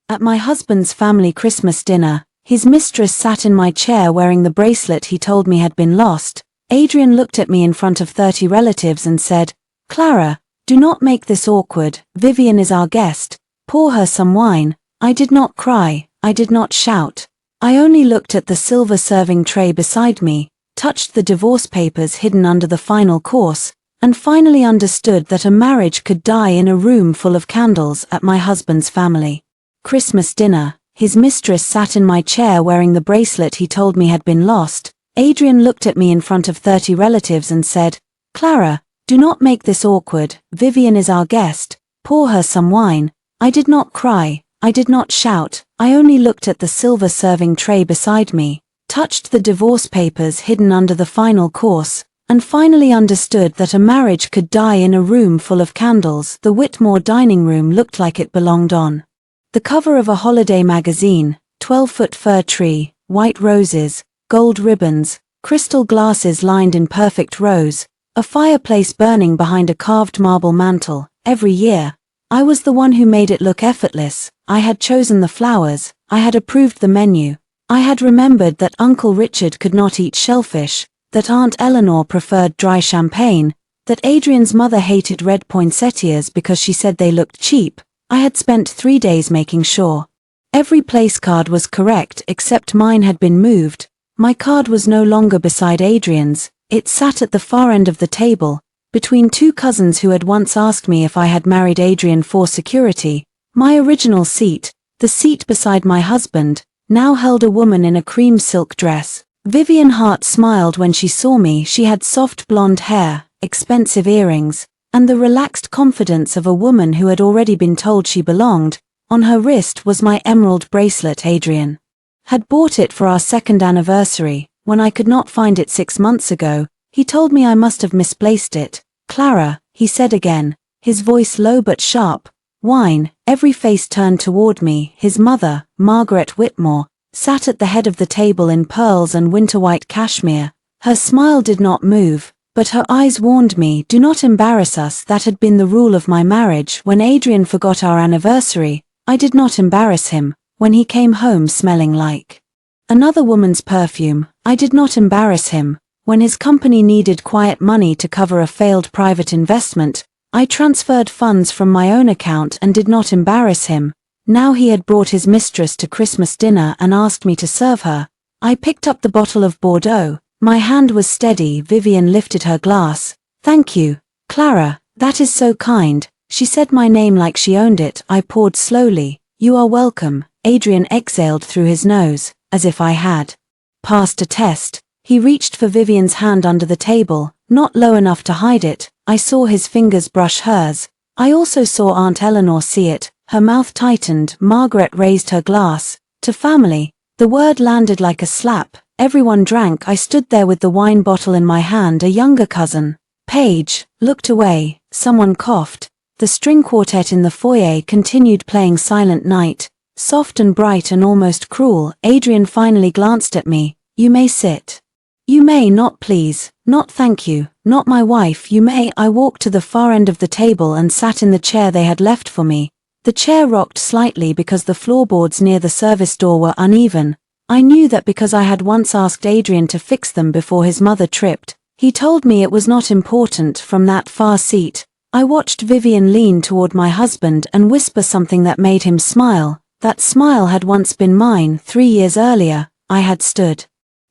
At my husband's family Christmas dinner, his mistress sat in my chair wearing the bracelet he told me had been lost. Adrian looked at me in front of 30 relatives and said, "Clara, do not make this awkward. Vivian is our guest. Pour her some wine." I did not cry, I did not shout. I only looked at the silver serving tray beside me, touched the divorce papers hidden under the final course, and finally understood that a marriage could die in a room full of candles at my husband's family Christmas dinner. His mistress sat in my chair wearing the bracelet he told me had been lost. Adrian looked at me in front of 30 relatives and said, "Clara, do not make this awkward. Vivian is our guest. Pour her some wine." I did not cry, I did not shout. I only looked at the silver serving tray beside me, touched the divorce papers hidden under the final course, and finally understood that a marriage could die in a room full of candles. The Whitmore dining room looked like it belonged on the cover of a holiday magazine. 12-foot fir tree, white roses, gold ribbons, crystal glasses lined in perfect rows, a fireplace burning behind a carved marble mantel. Every year, I was the one who made it look effortless. I had chosen the flowers, I had approved the menu, I had remembered that Uncle Richard could not eat shellfish, that Aunt Eleanor preferred dry champagne, that Adrian's mother hated red poinsettias because she said they looked cheap. I had spent 3 days making sure every place card was correct except mine had been moved. My card was no longer beside Adrian's, it sat at the far end of the table, between two cousins who had once asked me if I had married Adrian for security. My original seat, the seat beside my husband, now held a woman in a cream silk dress. Vivian Hart smiled when she saw me. She had soft blonde hair, expensive earrings, and the relaxed confidence of a woman who had already been told she belonged. On her wrist was my emerald bracelet. Adrian had bought it for our second anniversary. When I could not find it 6 months ago, he told me I must have misplaced it. "Clara," he said again, his voice low but sharp. "Wine." Every face turned toward me. His mother, Margaret Whitmore, sat at the head of the table in pearls and winter-white cashmere. Her smile did not move, but her eyes warned me, "Do not embarrass us." That had been the rule of my marriage. When Adrian forgot our anniversary, I did not embarrass him. When he came home smelling like another woman's perfume, I did not embarrass him. When his company needed quiet money to cover a failed private investment, I transferred funds from my own account and did not embarrass him. Now he had brought his mistress to Christmas dinner and asked me to serve her. I picked up the bottle of Bordeaux. My hand was steady. Vivian lifted her glass. "Thank you, Clara, that is so kind." She said my name like she owned it. I poured slowly. "You are welcome." Adrian exhaled through his nose, as if I had passed a test. He reached for Vivian's hand under the table, not low enough to hide it. I saw his fingers brush hers. I also saw Aunt Eleanor see it. Her mouth tightened. Margaret raised her glass. "To family." The word landed like a slap. Everyone drank. I stood there with the wine bottle in my hand. A younger cousin, Paige, looked away. Someone coughed. The string quartet in the foyer continued playing Silent Night, soft and bright and almost cruel. Adrian finally glanced at me. "You may sit." "You may not, please." "Not thank you." "Not my wife." "You may." I walked to the far end of the table and sat in the chair they had left for me. The chair rocked slightly because the floorboards near the service door were uneven. I knew that because I had once asked Adrian to fix them before his mother tripped. He told me it was not important. From that far seat, I watched Vivian lean toward my husband and whisper something that made him smile. That smile had once been mine. 3 years earlier, I had stood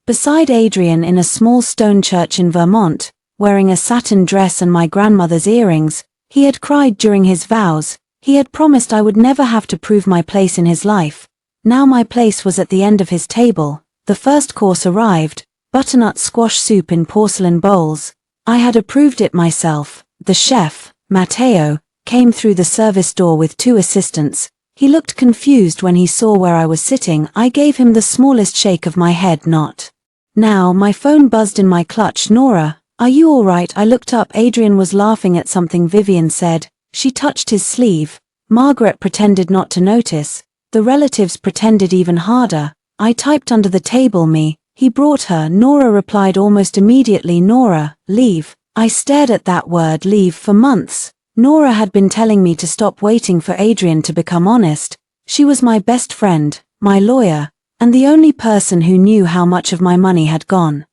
beside Adrian in a small stone church in Vermont, wearing a satin dress and my grandmother's earrings. He had cried during his vows. He had promised I would never have to prove my place in his life. Now my place was at the end of his table. The first course arrived, butternut squash soup in porcelain bowls. I had approved it myself. The chef, Matteo, came through the service door with 2 assistants. He looked confused when he saw where I was sitting. I gave him the smallest shake of my head. "Not now." My phone buzzed in my clutch. "Nora, are you all right?" I looked up. Adrian was laughing at something Vivian said. She touched his sleeve. Margaret pretended not to notice. The relatives pretended even harder. I typed under the table, "Me." He brought her. Nora replied almost immediately. "Nora, leave." I stared at that word, leave, for months. Nora had been telling me to stop waiting for Adrian to become honest. She was my best friend, my lawyer, and the only person who knew how much of my money had gone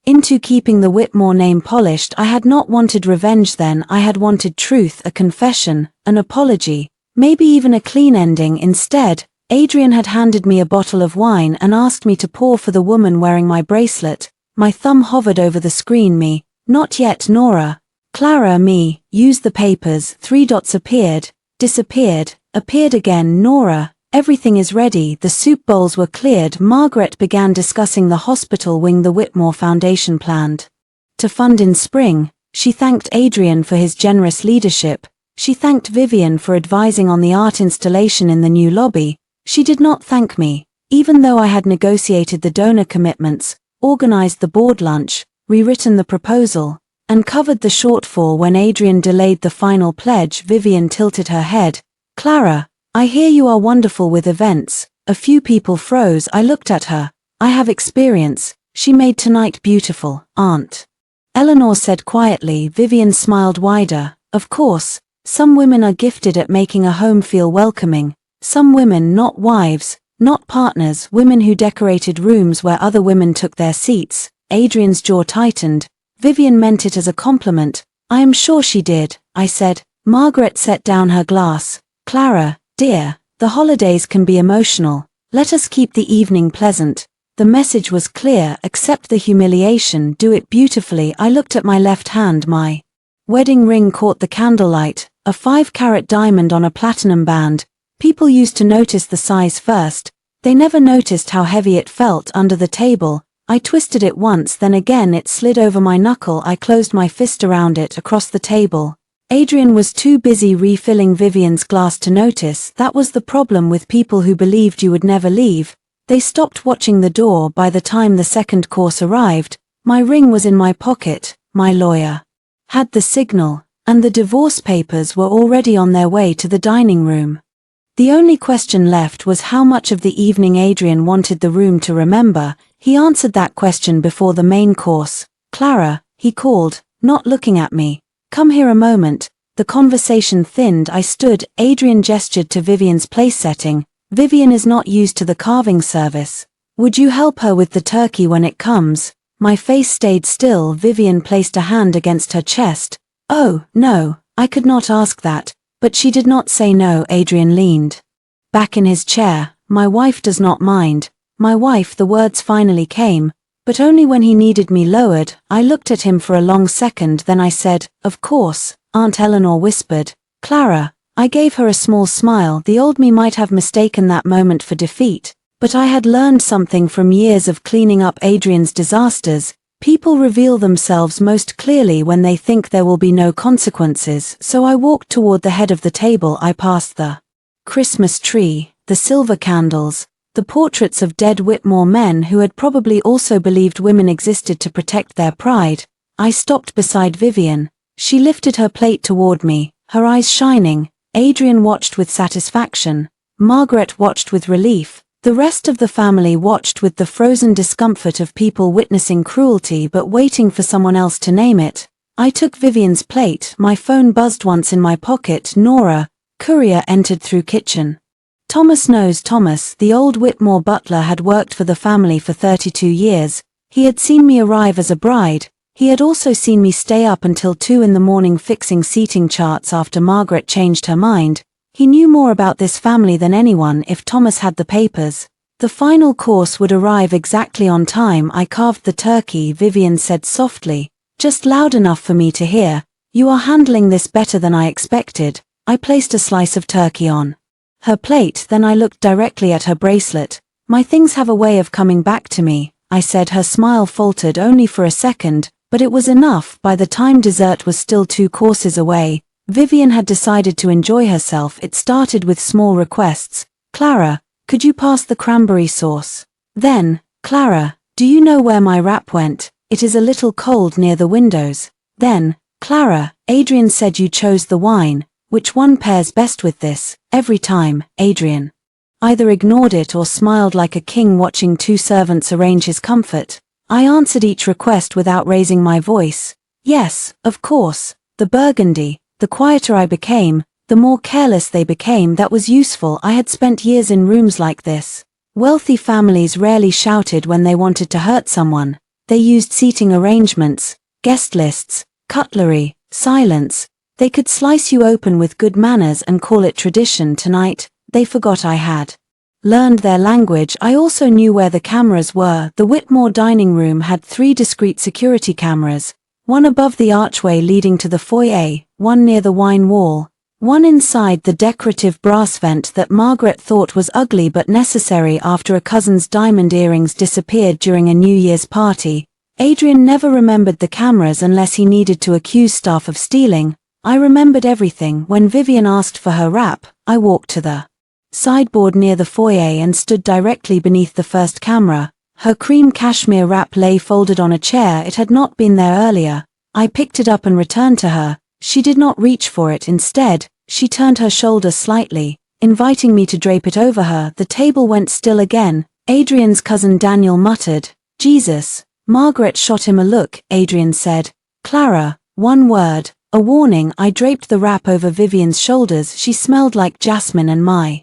into keeping the Whitmore name polished. I had not wanted revenge then, I had wanted truth, a confession, an apology, maybe even a clean ending. Instead, Adrian had handed me a bottle of wine and asked me to pour for the woman wearing my bracelet. My thumb hovered over the screen. Me, not yet Nora. Clara, me, use the papers. 3 dots appeared, disappeared, appeared again. Nora, everything is ready. The soup bowls were cleared. Margaret began discussing the hospital wing the Whitmore Foundation planned to fund in spring. She thanked Adrian for his generous leadership. She thanked Vivian for advising on the art installation in the new lobby. She did not thank me, even though I had negotiated the donor commitments, organized the board lunch, rewritten the proposal, and covered the shortfall. When Adrian delayed the final pledge, Vivian tilted her head. Clara, I hear you are wonderful with events. A few people froze. I looked at her. I have experience. She made tonight beautiful, Aunt Eleanor said quietly. Vivian smiled wider. Of course, some women are gifted at making a home feel welcoming. Some women, not wives, not partners, women who decorated rooms where other women took their seats. Adrian's jaw tightened. Vivian meant it as a compliment. I am sure she did, I said. Margaret set down her glass. Clara, dear, the holidays can be emotional. Let us keep the evening pleasant. The message was clear. Accept the humiliation, do it beautifully. I looked at my left hand. My wedding ring caught the candlelight, a 5-carat diamond on a platinum band. People used to notice the size first. They never noticed how heavy it felt under the table. I twisted it once, then again it slid over my knuckle. I closed my fist around it across the table. Adrian was too busy refilling Vivian's glass to notice. That was the problem with people who believed you would never leave. They stopped watching the door. By the time the second course arrived, my ring was in my pocket. My lawyer had the signal, and the divorce papers were already on their way to the dining room. The only question left was how much of the evening Adrian wanted the room to remember. He answered that question before the main course. Clara, he called, not looking at me. Come here a moment. The conversation thinned. I stood. Adrian gestured to Vivian's place setting. Vivian is not used to the carving service. Would you help her with the turkey when it comes? My face stayed still. Vivian placed a hand against her chest. Oh, no, I could not ask that. But she did not say no. Adrian leaned back in his chair. My wife does not mind. My wife, the words finally came, but only when he needed me. Lowered. I looked at him for a long second, then I said, of course. Aunt Eleanor whispered. Clara. I gave her a small smile. The old me might have mistaken that moment for defeat, but I had learned something from years of cleaning up Adrian's disasters. People reveal themselves most clearly when they think there will be no consequences. So I walked toward the head of the table. I passed the Christmas tree, the silver candles, the portraits of dead Whitmore men who had probably also believed women existed to protect their pride. I stopped beside Vivian. She lifted her plate toward me, her eyes shining. Adrian watched with satisfaction. Margaret watched with relief. The rest of the family watched with the frozen discomfort of people witnessing cruelty but waiting for someone else to name it. I took Vivian's plate. My phone buzzed once in my pocket. Nora, courier entered through kitchen. Thomas knows Thomas, the old Whitmore butler, had worked for the family for 32 years. He had seen me arrive as a bride. He had also seen me stay up until 2 in the morning fixing seating charts after Margaret changed her mind. He knew more about this family than anyone. If Thomas had the papers, the final course would arrive exactly on time. I carved the turkey. Vivian said softly, just loud enough for me to hear, you are handling this better than I expected. I placed a slice of turkey on her plate, then I looked directly at her bracelet. My things have a way of coming back to me, I said. Her smile faltered only for a second, but it was enough. By the time dessert was still 2 courses away, Vivian had decided to enjoy herself. It started with small requests. Clara, could you pass the cranberry sauce? Then, Clara, do you know where my wrap went? It is a little cold near the windows. Then, Clara, Adrian said you chose the wine. Which one pairs best with this? Every time, Adrian either ignored it or smiled like a king watching 2 servants arrange his comfort. I answered each request without raising my voice. Yes, of course, the burgundy. The quieter I became, The more careless they became, that was useful. I had spent years in rooms like this. Wealthy families rarely shouted when they wanted to hurt someone. They used seating arrangements, guest lists, cutlery, silence. They could slice you open with good manners and call it tradition. Tonight, they forgot I had learned their language. I also knew where the cameras were. The Whitmore dining room had 3 discreet security cameras, one above the archway leading to the foyer, one near the wine wall, one inside the decorative brass vent that Margaret thought was ugly but necessary after a cousin's diamond earrings disappeared during a New Year's party. Adrian never remembered the cameras unless he needed to accuse staff of stealing. I remembered everything. When Vivian asked for her wrap, I walked to the sideboard near the foyer and stood directly beneath the first camera. Her cream cashmere wrap lay folded on a chair. It had not been there earlier. I picked it up and returned to her. She did not reach for it. Instead, she turned her shoulder slightly, inviting me to drape it over her. The table went still again. Adrian's cousin Daniel muttered, "Jesus." Margaret shot him a look. Adrian said, "Clara, one word, a warning." I draped the wrap over Vivian's shoulders. She smelled like jasmine and my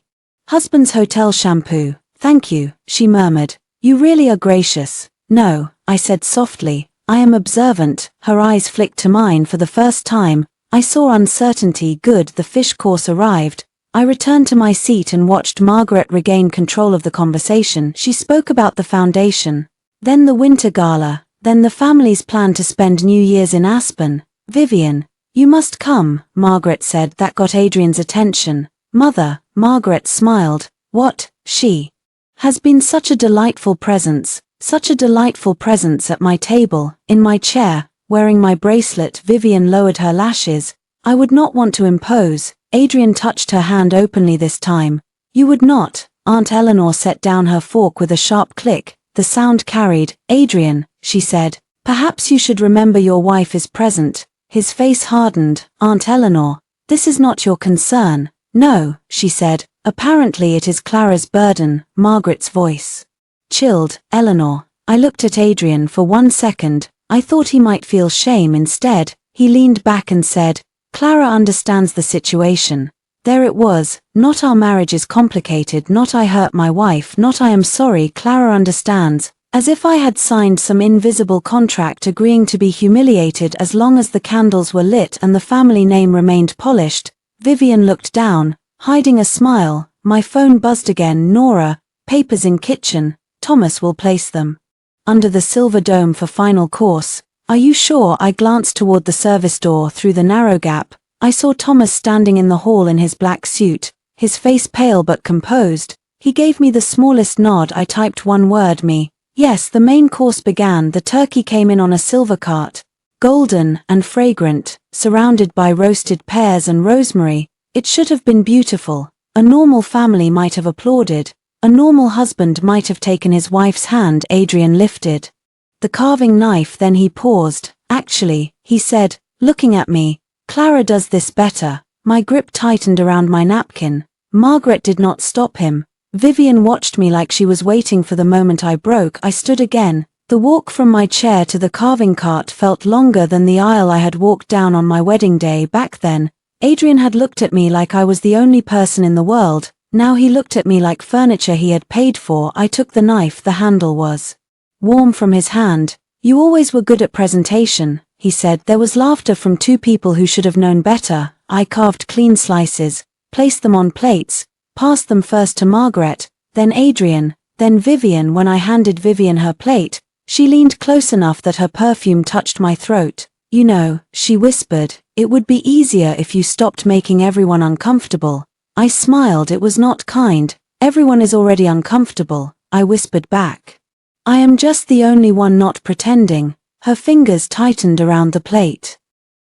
husband's hotel shampoo. "Thank you," she murmured. "You really are gracious." "No," I said softly, "I am observant." Her eyes flicked to mine for the first time. I saw uncertainty. Good. The fish course arrived. I returned to my seat and watched Margaret regain control of the conversation. She spoke about the foundation, then the winter gala, then the family's plan to spend New Year's in Aspen. "Vivian, you must come," Margaret said. That got Adrian's attention. "Mother," Margaret smiled. "What?" "She has been such a delightful presence at my table, in my chair, wearing my bracelet." Vivian lowered her lashes. "I would not want to impose." Adrian touched her hand openly this time. "You would not." Aunt Eleanor set down her fork with a sharp click. The sound carried. "Adrian," she said, "perhaps you should remember your wife is present." His face hardened. "Aunt Eleanor, this is not your concern." "No," she said, "apparently it is Clara's burden." Margaret's voice chilled. "Eleanor." I looked at Adrian for 1 second. I thought he might feel shame. Instead, he leaned back and said, "Clara understands the situation." There it was. Not "our marriage is complicated," not "I hurt my wife," not "I am sorry." Clara understands. As if I had signed some invisible contract agreeing to be humiliated as long as the candles were lit and the family name remained polished. Vivian looked down, hiding a smile. My phone buzzed again. "Nora, papers in kitchen. Thomas will place them under the silver dome for final course." "Are you sure?" I glanced toward the service door through the narrow gap. I saw Thomas standing in the hall in his black suit, his face pale but composed. He gave me the smallest nod. I typed one word, "me." Yes, the main course began. The turkey came in on a silver cart, golden and fragrant, surrounded by roasted pears and rosemary. It should have been beautiful. A normal family might have applauded. A normal husband might have taken his wife's hand. Adrian lifted the carving knife, then he paused. "Actually," he said, looking at me, "Clara does this better." My grip tightened around my napkin. Margaret did not stop him. Vivian watched me like she was waiting for the moment I broke. I stood again. The walk from my chair to the carving cart felt longer than the aisle I had walked down on my wedding day. Back then, Adrian had looked at me like I was the only person in the world. Now he looked at me like furniture he had paid for. I took the knife. The handle was warm from his hand. "You always were good at presentation," he said. There was laughter from 2 people who should have known better. I carved clean slices, placed them on plates, passed them first to Margaret, then Adrian, then Vivian. When I handed Vivian her plate, she leaned close enough that her perfume touched my throat. "You know," she whispered, "it would be easier if you stopped making everyone uncomfortable." I smiled. It was not kind. "Everyone is already uncomfortable," I whispered back. "I am just the only one not pretending." Her fingers tightened around the plate.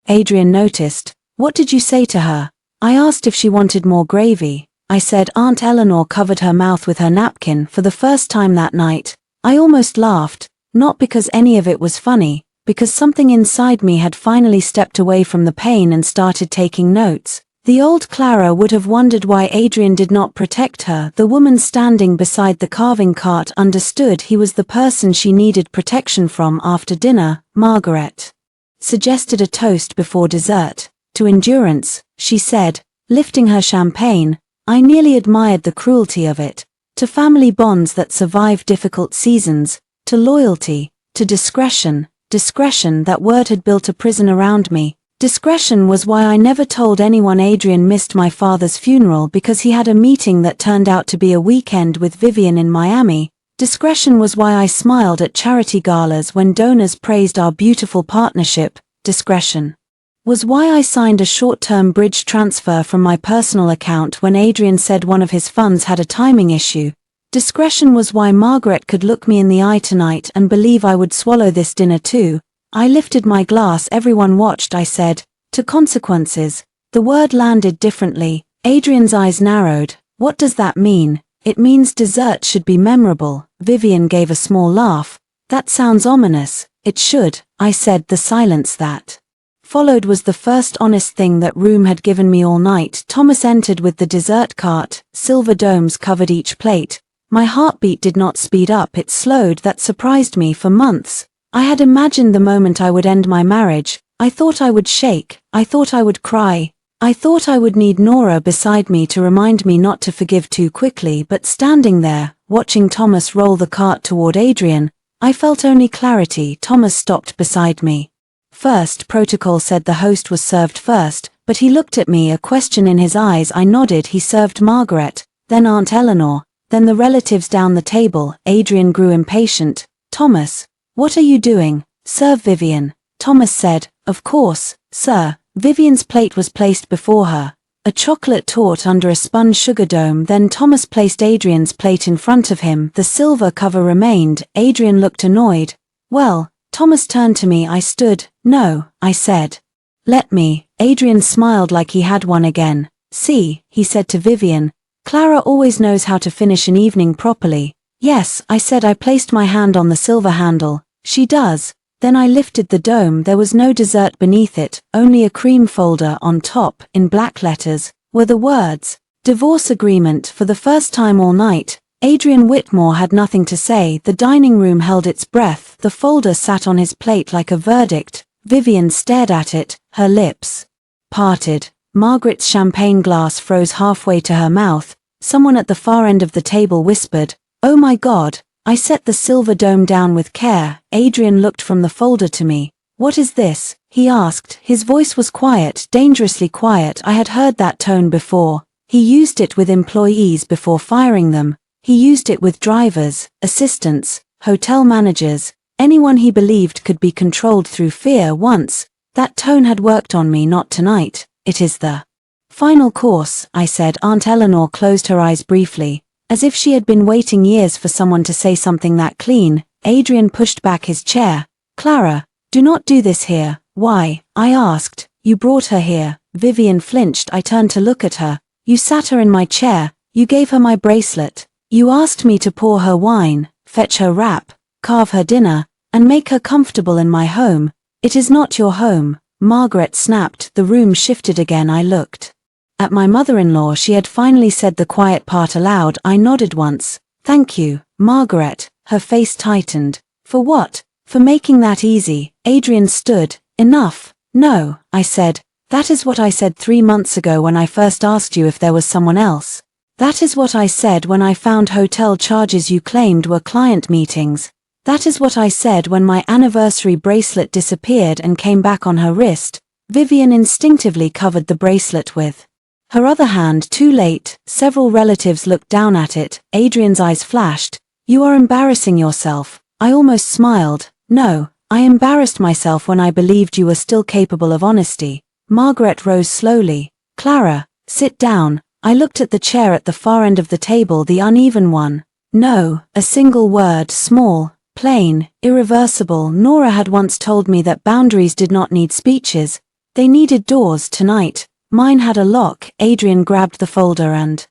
Adrian noticed. "What did you say to her?" I asked if she wanted more gravy. I said. Aunt Eleanor covered her mouth with her napkin for the first time that night. I almost laughed, not because any of it was funny, because something inside me had finally stepped away from the pain and started taking notes. The old Clara would have wondered why Adrian did not protect her. The woman standing beside the carving cart understood he was the person she needed protection from. After dinner, Margaret suggested a toast before dessert. "To endurance," she said. lifting her champagne. I nearly admired the cruelty of it. To family bonds that survive difficult seasons, to loyalty, to discretion. Discretion, that word had built a prison around me. Discretion was why I never told anyone Adrian missed my father's funeral because he had a meeting that turned out to be a weekend with Vivian in Miami. Discretion was why I smiled at charity galas when donors praised our beautiful partnership. Discretion was why I signed a short-term bridge transfer from my personal account when Adrian said one of his funds had a timing issue. Discretion was why Margaret could look me in the eye tonight and believe I would swallow this dinner too. I lifted my glass, everyone watched. I said, to consequences. The word landed differently. Adrian's eyes narrowed. What does that mean? It means dessert should be memorable. Vivian gave a small laugh. That sounds ominous. It should, I said. The silence that followed was the first honest thing that room had given me all night. Thomas entered with the dessert cart. Silver domes covered each plate. My heartbeat did not speed up, it slowed. That surprised me. For months, I had imagined the moment I would end my marriage. I thought I would shake. I thought I would cry. I thought I would need Nora beside me to remind me not to forgive too quickly. But standing there, watching Thomas roll the cart toward Adrian, I felt only clarity. Thomas stopped beside me. First protocol said the host was served first, but he looked at me, a question in his eyes. I nodded. He served Margaret, then Aunt Eleanor, then the relatives down the table. Adrian grew impatient. Thomas, what are you doing? Serve Vivian. Thomas said, of course, sir. Vivian's plate was placed before her, a chocolate torte under a spun sugar dome. Then Thomas placed Adrian's plate in front of him. The silver cover remained. Adrian looked annoyed. Well, Thomas turned to me. I stood. No, I said. Let me. Adrian smiled like he had won again. See, he said to Vivian, Clara always knows how to finish an evening properly. Yes, I said. I placed my hand on the silver handle. She does. Then I lifted the dome. There was no dessert beneath it, only a cream folder. On top, in black letters, were the words, divorce agreement. For the first time all night, Adrian Whitmore had nothing to say. The dining room held its breath. The folder sat on his plate like a verdict. Vivian stared at it, her lips parted. Margaret's champagne glass froze halfway to her mouth. Someone at the far end of the table whispered, oh my God. I set the silver dome down with care. Adrian looked from the folder to me. What is this? He asked. His voice was quiet, dangerously quiet. I had heard that tone before. He used it with employees before firing them. He used it with drivers, assistants, hotel managers, anyone he believed could be controlled through fear. Once, that tone had worked on me. Not tonight. It is the final course, I said. Aunt Eleanor closed her eyes briefly, as if she had been waiting years for someone to say something that clean. Adrian pushed back his chair. Clara, do not do this here. Why? I asked. You brought her here. Vivian flinched. I turned to look at her. You sat her in my chair. You gave her my bracelet. You asked me to pour her wine, fetch her wrap, carve her dinner, and make her comfortable in my home. It is not your home. Margaret snapped. The room shifted again. I looked at my mother-in-law. She had finally said the quiet part aloud. I nodded once. Thank you, Margaret. Her face tightened. For what? For making that easy. Adrian stood. Enough. No, I said. That is what I said 3 months ago when I first asked you if there was someone else. That is what I said when I found hotel charges you claimed were client meetings. That is what I said when my anniversary bracelet disappeared and came back on her wrist. Vivian instinctively covered the bracelet with her other hand. Too late. Several relatives looked down at it. Adrian's eyes flashed. You are embarrassing yourself. I almost smiled. No, I embarrassed myself when I believed you were still capable of honesty. Margaret rose slowly. Clara, sit down. I looked at the chair at the far end of the table, the uneven one. No, a single word, small, plain, irreversible. Nora had once told me that boundaries did not need speeches. They needed doors. Tonight, mine had a lock. Adrian grabbed the folder and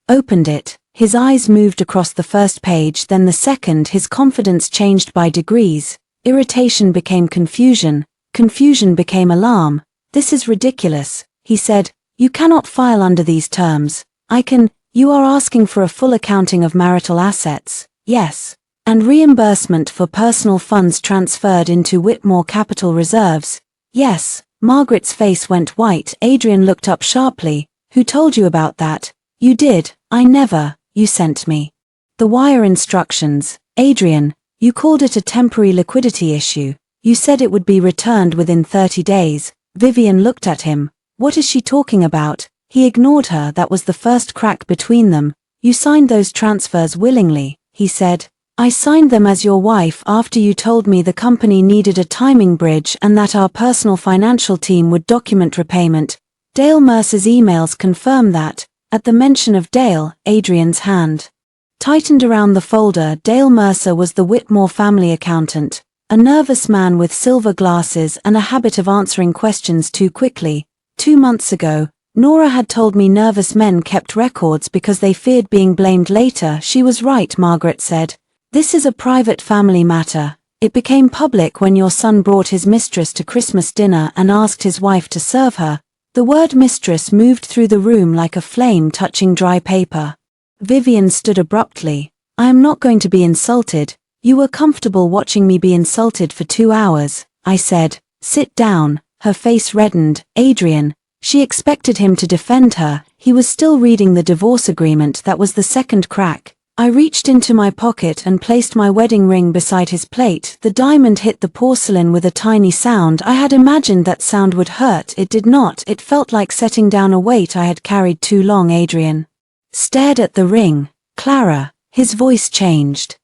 opened it. His eyes moved across the first page, then the second. His confidence changed by degrees. Irritation became confusion. Confusion became alarm. This is ridiculous, he said. You cannot file under these terms. I can. You are asking for a full accounting of marital assets. Yes. And reimbursement for personal funds transferred into Whitmore Capital Reserves. Yes. Margaret's face went white. Adrian looked up sharply. Who told you about that? You did. I never. You sent me the wire instructions. Adrian, you called it a temporary liquidity issue. You said it would be returned within 30 days. Vivian looked at him. What is she talking about? He ignored her. That was the first crack between them. You signed those transfers willingly, he said. I signed them as your wife after you told me the company needed a timing bridge and that our personal financial team would document repayment. Dale Mercer's emails confirm that. At the mention of Dale, Adrian's hand tightened around the folder. Dale Mercer was the Whitmore family accountant, a nervous man with silver glasses and a habit of answering questions too quickly. 2 months ago, Nora had told me nervous men kept records because they feared being blamed later. She was right, Margaret said. This is a private family matter. It became public when your son brought his mistress to Christmas dinner and asked his wife to serve her. The word mistress moved through the room like a flame touching dry paper. Vivian stood abruptly. I am not going to be insulted. You were comfortable watching me be insulted for 2 hours, I said. Sit down. Her face reddened. Adrian. She expected him to defend her. He was still reading the divorce agreement. That was the second crack. I reached into my pocket and placed my wedding ring beside his plate. The diamond hit the porcelain with a tiny sound. I had imagined that sound would hurt. It did not. It felt like setting down a weight I had carried too long. Adrian stared at the ring. Clara. His voice changed.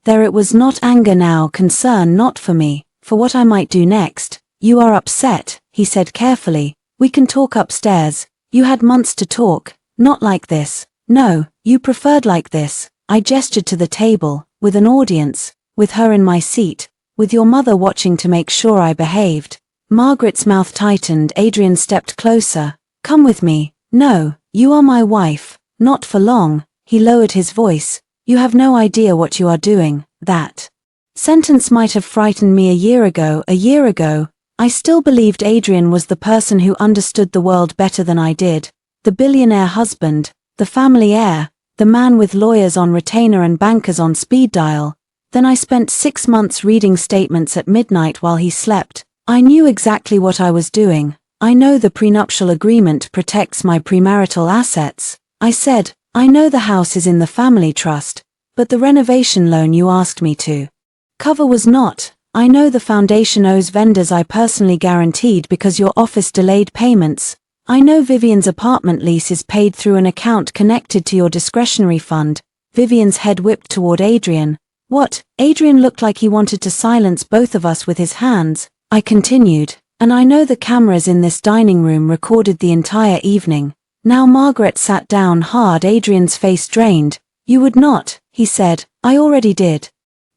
There it was, not anger now, concern, not for me, for what I might do next. You are upset, he said carefully. We can talk upstairs. You had months to talk. Not like this. No, you preferred like this. I gestured to the table, with an audience, with her in my seat, with your mother watching to make sure I behaved. Margaret's mouth tightened. Adrian stepped closer. Come with me. No, you are my wife. Not for long. He lowered his voice. You have no idea what you are doing. That sentence might have frightened me a year ago. I still believed Adrian was the person who understood the world better than I did. The billionaire husband, the family heir, the man with lawyers on retainer and bankers on speed dial. Then I spent 6 months reading statements at midnight while he slept. I knew exactly what I was doing. I know the prenuptial agreement protects my premarital assets. I said, I know the house is in the family trust, but the renovation loan you asked me to cover was not. I know the foundation owes vendors I personally guaranteed because your office delayed payments. I know Vivian's apartment lease is paid through an account connected to your discretionary fund. Vivian's head whipped toward Adrian. What? Adrian looked like he wanted to silence both of us with his hands. I continued. And I know the cameras in this dining room recorded the entire evening. Now Margaret sat down hard. Adrian's face drained. You would not, he said. I already did.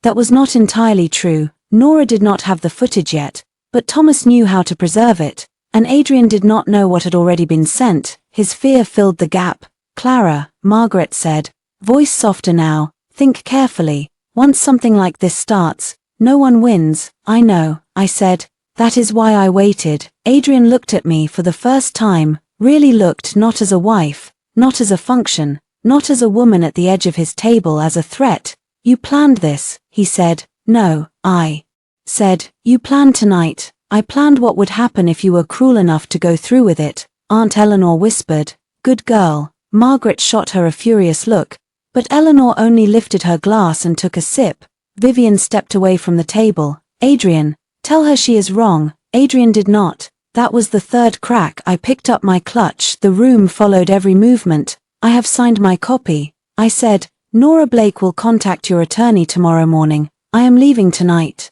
That was not entirely true. Nora did not have the footage yet, but Thomas knew how to preserve it. And Adrian did not know what had already been sent. His fear filled the gap. Clara, Margaret said, voice softer now, think carefully. Once something like this starts, no one wins. I know, I said. That is why I waited. Adrian looked at me for the first time, really looked, not as a wife, not as a function, not as a woman at the edge of his table, as a threat. You planned this, he said. No, I said, you planned tonight. I planned what would happen if you were cruel enough to go through with it. Aunt Eleanor whispered. Good girl. Margaret shot her a furious look, but Eleanor only lifted her glass and took a sip. Vivian stepped away from the table. Adrian, tell her she is wrong. Adrian did not. That was the third crack. I picked up my clutch. The room followed every movement. I have signed my copy. I said, Nora Blake will contact your attorney tomorrow morning. I am leaving tonight.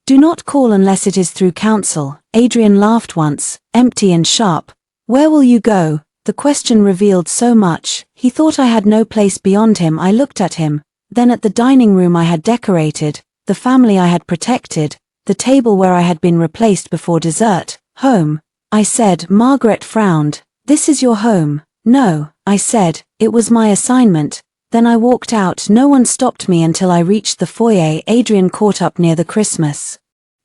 Do not call unless it is through counsel. Adrian laughed once, empty and sharp. Where will you go? The question revealed so much. He thought I had no place beyond him. I looked at him, then at the dining room I had decorated, the family I had protected, the table where I had been replaced before dessert. Home, I said. Margaret frowned. This is your home. No, I said, it was my assignment. Then I walked out. No one stopped me until I reached the foyer. Adrian caught up near the Christmas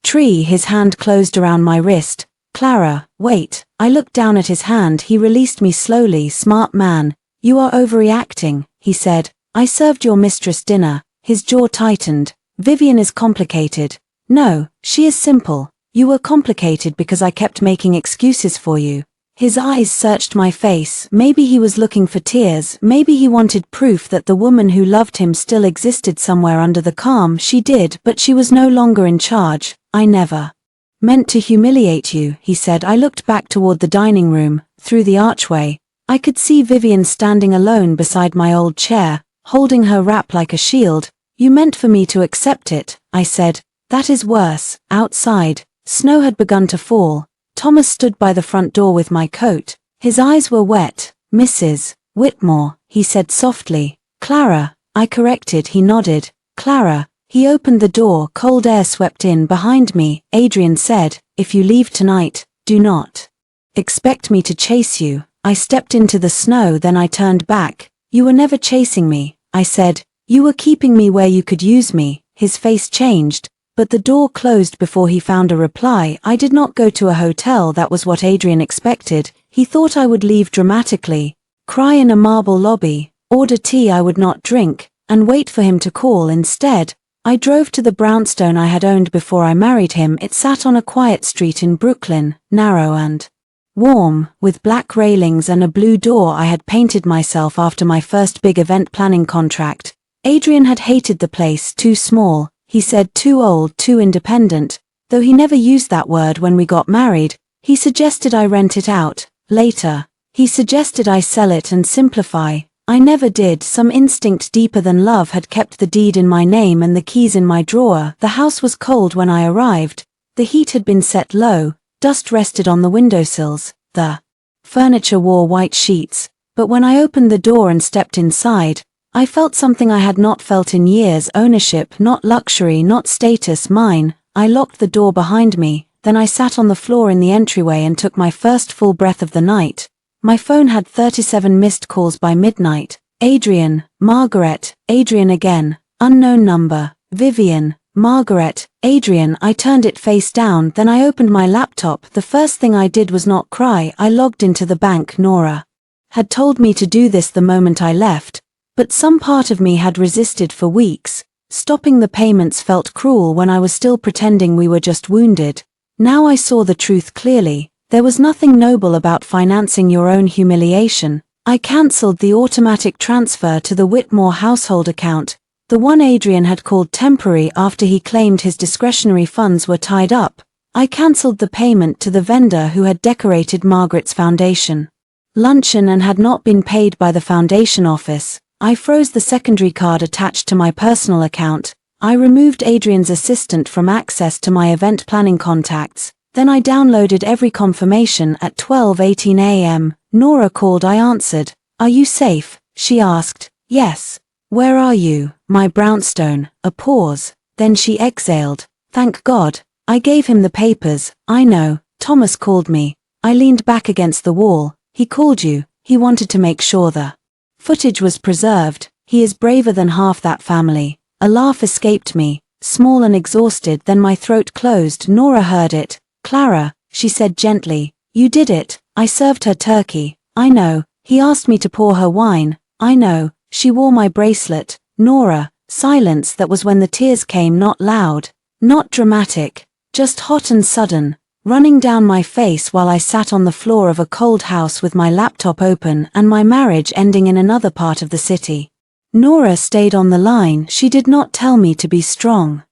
tree. His hand closed around my wrist. Clara, wait. I looked down at his hand. He released me slowly. Smart man. You are overreacting, he said. I served your mistress dinner. His jaw tightened. Vivian is complicated. No, she is simple. You were complicated because I kept making excuses for you. His eyes searched my face. Maybe he was looking for tears, maybe he wanted proof that the woman who loved him still existed somewhere under the calm she did, but she was no longer in charge. I never meant to humiliate you, he said. I looked back toward the dining room, through the archway. I could see Vivian standing alone beside my old chair, holding her wrap like a shield. You meant for me to accept it, I said. That is worse. Outside, snow had begun to fall. Thomas stood by the front door with my coat. His eyes were wet. Mrs. Whitmore, he said softly. Clara, I corrected. He nodded. Clara. He opened the door. Cold air swept in behind me. Adrian said, if you leave tonight, do not expect me to chase you. I stepped into the snow, then I turned back. You were never chasing me, I said. You were keeping me where you could use me. His face changed, but the door closed before he found a reply. I did not go to a hotel. That was what Adrian expected. He thought I would leave dramatically, cry in a marble lobby, order tea I would not drink, and wait for him to call. Instead, I drove to the brownstone I had owned before I married him. It sat on a quiet street in Brooklyn, narrow and warm, with black railings and a blue door. I had painted myself after my first big event planning contract. Adrian had hated the place. Too small, he said, too old, too independent. Though he never used that word when we got married, he suggested I rent it out. Later, he suggested I sell it and simplify. I never did. Some instinct deeper than love had kept the deed in my name and the keys in my drawer. The house was cold when I arrived. The heat had been set low, dust rested on the windowsills. The furniture wore white sheets, but when I opened the door and stepped inside, I felt something I had not felt in years. Ownership, not luxury, not status, mine. I locked the door behind me, then I sat on the floor in the entryway and took my first full breath of the night. My phone had 37 missed calls by midnight. Adrian, Margaret, Adrian again, unknown number, Vivian, Margaret, Adrian. I turned it face down, then I opened my laptop. The first thing I did was not cry. I logged into the bank. Nora had told me to do this the moment I left, but some part of me had resisted for weeks. Stopping the payments felt cruel when I was still pretending we were just wounded. Now I saw the truth clearly. There was nothing noble about financing your own humiliation. I cancelled the automatic transfer to the Whitmore household account, the one Adrian had called temporary after he claimed his discretionary funds were tied up. I cancelled the payment to the vendor who had decorated Margaret's foundation luncheon and had not been paid by the foundation office. I froze the secondary card attached to my personal account. I removed Adrian's assistant from access to my event planning contacts. Then I downloaded every confirmation. At 12:18 a.m., Nora called. I answered. Are you safe? She asked. Yes. Where are you? My brownstone. A pause. Then she exhaled. Thank God. I gave him the papers. I know. Thomas called me. I leaned back against the wall. He called you. He wanted to make sure the footage was preserved. He is braver than half that family. A laugh escaped me, small and exhausted, then my throat closed. Nora heard it. Clara, she said gently, you did it. I served her turkey. I know. He asked me to pour her wine. I know. She wore my bracelet. Nora, silence. That was when the tears came, not loud, not dramatic, just hot and sudden, running down my face while I sat on the floor of a cold house with my laptop open and my marriage ending in another part of the city. Nora stayed on the line. She did not tell me to be strong.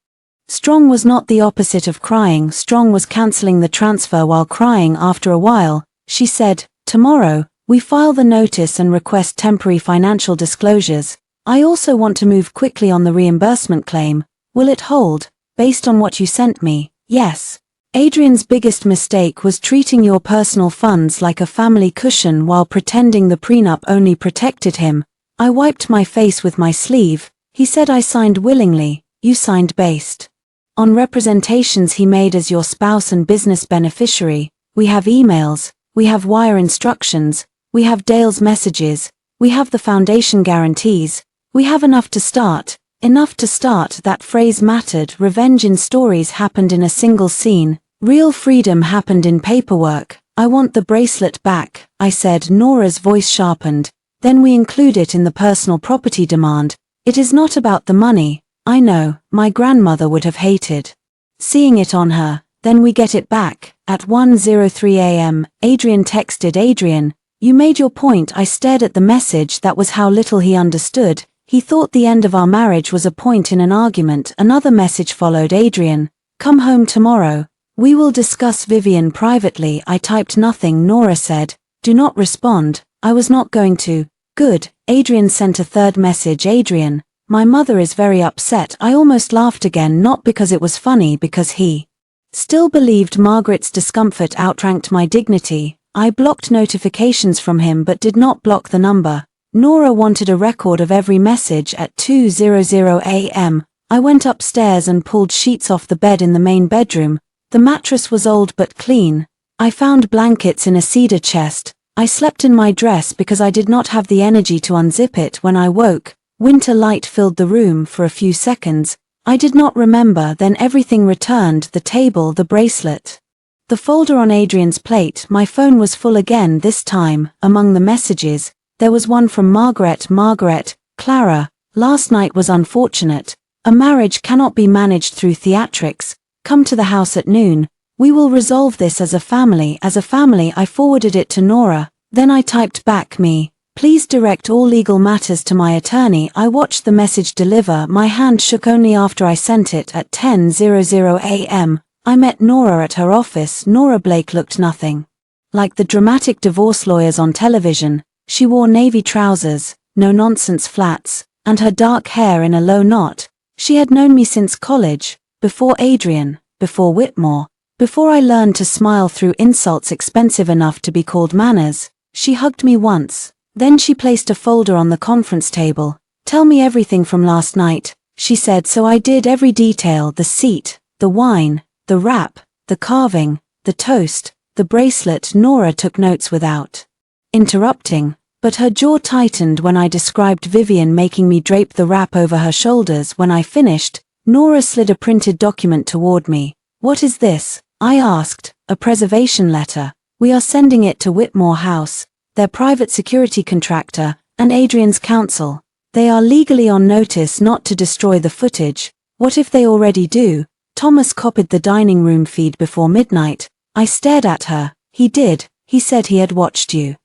Strong was not the opposite of crying. Strong was cancelling the transfer while crying. After a while, she said, tomorrow, we file the notice and request temporary financial disclosures. I also want to move quickly on the reimbursement claim. Will it hold, based on what you sent me? Yes. Adrian's biggest mistake was treating your personal funds like a family cushion while pretending the prenup only protected him. I wiped my face with my sleeve. He said I signed willingly. You signed based on representations he made as your spouse and business beneficiary. We have emails, we have wire instructions, we have Dale's messages, we have the foundation guarantees, we have enough to start. Enough to start. That phrase mattered. Revenge in stories happened in a single scene. Real freedom happened in paperwork. I want the bracelet back, I said. Nora's voice sharpened. Then we include it in the personal property demand. It is not about the money. I know, my grandmother would have hated seeing it on her Then we get it back. At 1:03 a.m., Adrian texted Adrian, "You made your point." I stared at the message. That was how little he understood. He thought the end of our marriage was a point in an argument. Another message followed. Adrian, "Come home tomorrow. We will discuss Vivian privately." I typed nothing. Nora said, "Do not respond." I was not going to. Good. Adrian sent a third message. "Adrian, my mother is very upset." I almost laughed again, not because it was funny, because he still believed Margaret's discomfort outranked my dignity. I blocked notifications from him but did not block the number. Nora wanted a record of every message. At 2:00 a.m., I went upstairs and pulled sheets off the bed in the main bedroom. The mattress was old but clean. I found blankets in a cedar chest. I slept in my dress because I did not have the energy to unzip it. When I woke, winter light filled the room for a few seconds. I did not remember, then everything returned: the table, the bracelet, the folder on Adrian's plate. My phone was full again. This time, among the messages, there was one from Margaret. "Margaret, Clara, last night was unfortunate. A marriage cannot be managed through theatrics. Come to the house at noon. We will resolve this as a family." As a family. I forwarded it to Nora. Then I typed back, "Me. Please direct all legal matters to my attorney." I watched the message deliver. My hand shook only after I sent it. At 10:00 a.m., I met Nora at her office. Nora Blake looked nothing like the dramatic divorce lawyers on television. She wore navy trousers, no-nonsense flats, and her dark hair in a low knot. She had known me since college, before Adrian, before Whitmore, before I learned to smile through insults expensive enough to be called manners. She hugged me once. Then she placed a folder on the conference table. "Tell me everything from last night," she said. So I did. Every detail: the seat, the wine, the wrap, the carving, the toast, the bracelet. Nora took notes without interrupting, but her jaw tightened when I described Vivian making me drape the wrap over her shoulders. When I finished, Nora slid a printed document toward me. "What is this?" I asked. "A preservation letter. We are sending it to Whitmore House, their private security contractor, and Adrian's counsel. They are legally on notice not to destroy the footage." "What if they already do?" "Thomas copied the dining room feed before midnight." I stared at her. "He did. He said he had watched you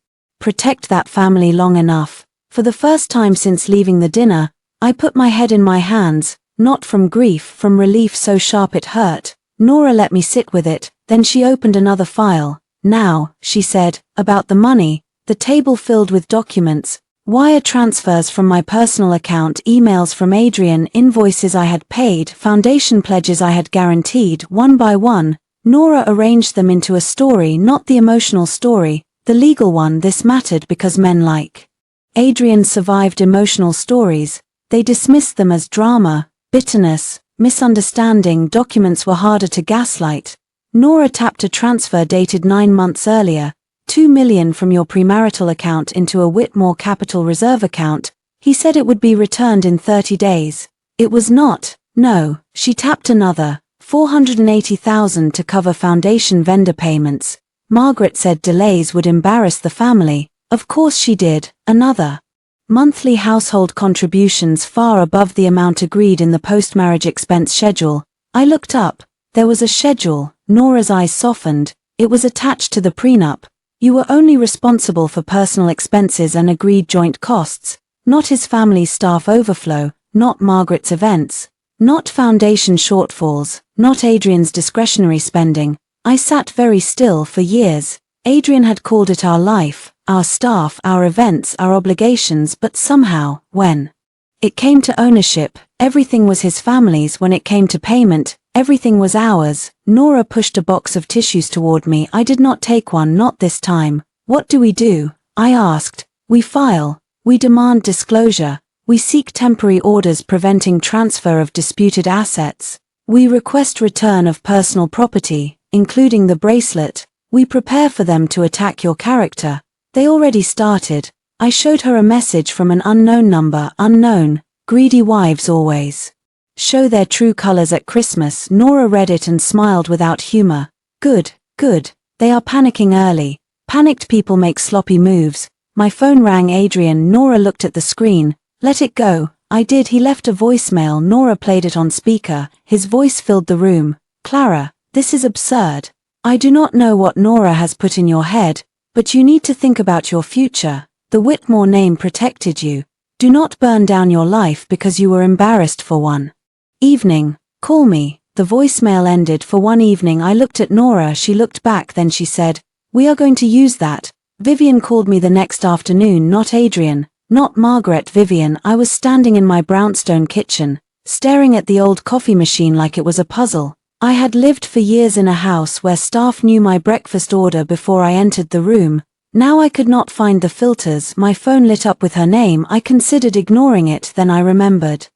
protect that family long enough." For the first time since leaving the dinner, I put my head in my hands, not from grief, from relief so sharp it hurt. Nora let me sit with it. Then she opened another file. "Now," she said, "about the money." The table filled with documents, wire transfers from my personal account, emails from Adrian, invoices I had paid, foundation pledges I had guaranteed. One by one, Nora arranged them into a story, not the emotional story, the legal one. This mattered because men like Adrian survived emotional stories. They dismissed them as drama, bitterness, misunderstanding. Documents were harder to gaslight. Nora tapped a transfer dated 9 months earlier. $2 million from your premarital account into a Whitmore Capital Reserve account. He said it would be returned in 30 days. It was not. No. She tapped another. $480,000 to cover foundation vendor payments. Margaret said delays would embarrass the family. Of course she did. Another. Monthly household contributions far above the amount agreed in the post-marriage expense schedule. I looked up. There was a schedule. Nora's eyes softened. It was attached to the prenup. You were only responsible for personal expenses and agreed joint costs, not his family's staff overflow, not Margaret's events, not foundation shortfalls, not Adrian's discretionary spending. I sat very still. For years, Adrian had called it our life, our staff, our events, our obligations, but somehow, when it came to ownership, everything was his family's. When it came to payment, everything was ours. Nora pushed a box of tissues toward me. I did not take one, not this time. "What do we do?" I asked. "We file. We demand disclosure. We seek temporary orders preventing transfer of disputed assets. We request return of personal property, including the bracelet. We prepare for them to attack your character." They already started. I showed her a message from an unknown number. Unknown. Greedy wives always show their true colors at Christmas. Nora read it and smiled without humor. Good, good. They are panicking early. Panicked people make sloppy moves. My phone rang. Adrian. Nora looked at the screen. "Let it go." I did. He left a voicemail. Nora played it on speaker. His voice filled the room. "Clara, This is absurd. I do not know what Nora has put in your head, but you need to think about your future. The Whitmore name protected you. Do not burn down your life because you were embarrassed for one evening. Call me. The voicemail ended. For one evening I looked at Nora, she looked back, then she said, "We are going to use that." Vivian called me the next afternoon, not Adrian, not Margaret, Vivian. I was standing in my brownstone kitchen, staring at the old coffee machine like it was a puzzle. I had lived for years in a house where staff knew my breakfast order before I entered the room. Now I could not find the filters. My phone lit up with her name. I considered ignoring it, then I remembered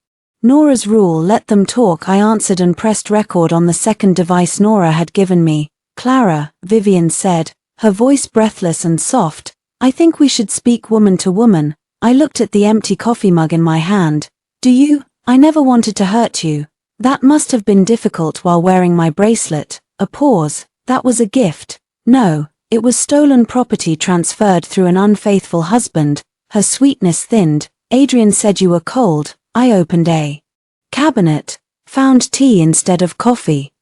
Nora's rule, let them talk. I answered and pressed record on the second device Nora had given me. "Clara," Vivian said, her voice breathless and soft, "I think we should speak woman to woman." I looked at the empty coffee mug in my hand. "Do you? I never wanted to hurt you." That must have been difficult while wearing my bracelet. A pause. "That was a gift." "No, it was stolen property transferred through an unfaithful husband." Her sweetness thinned. "Adrian said you were cold." I opened a cabinet. Found tea instead of coffee.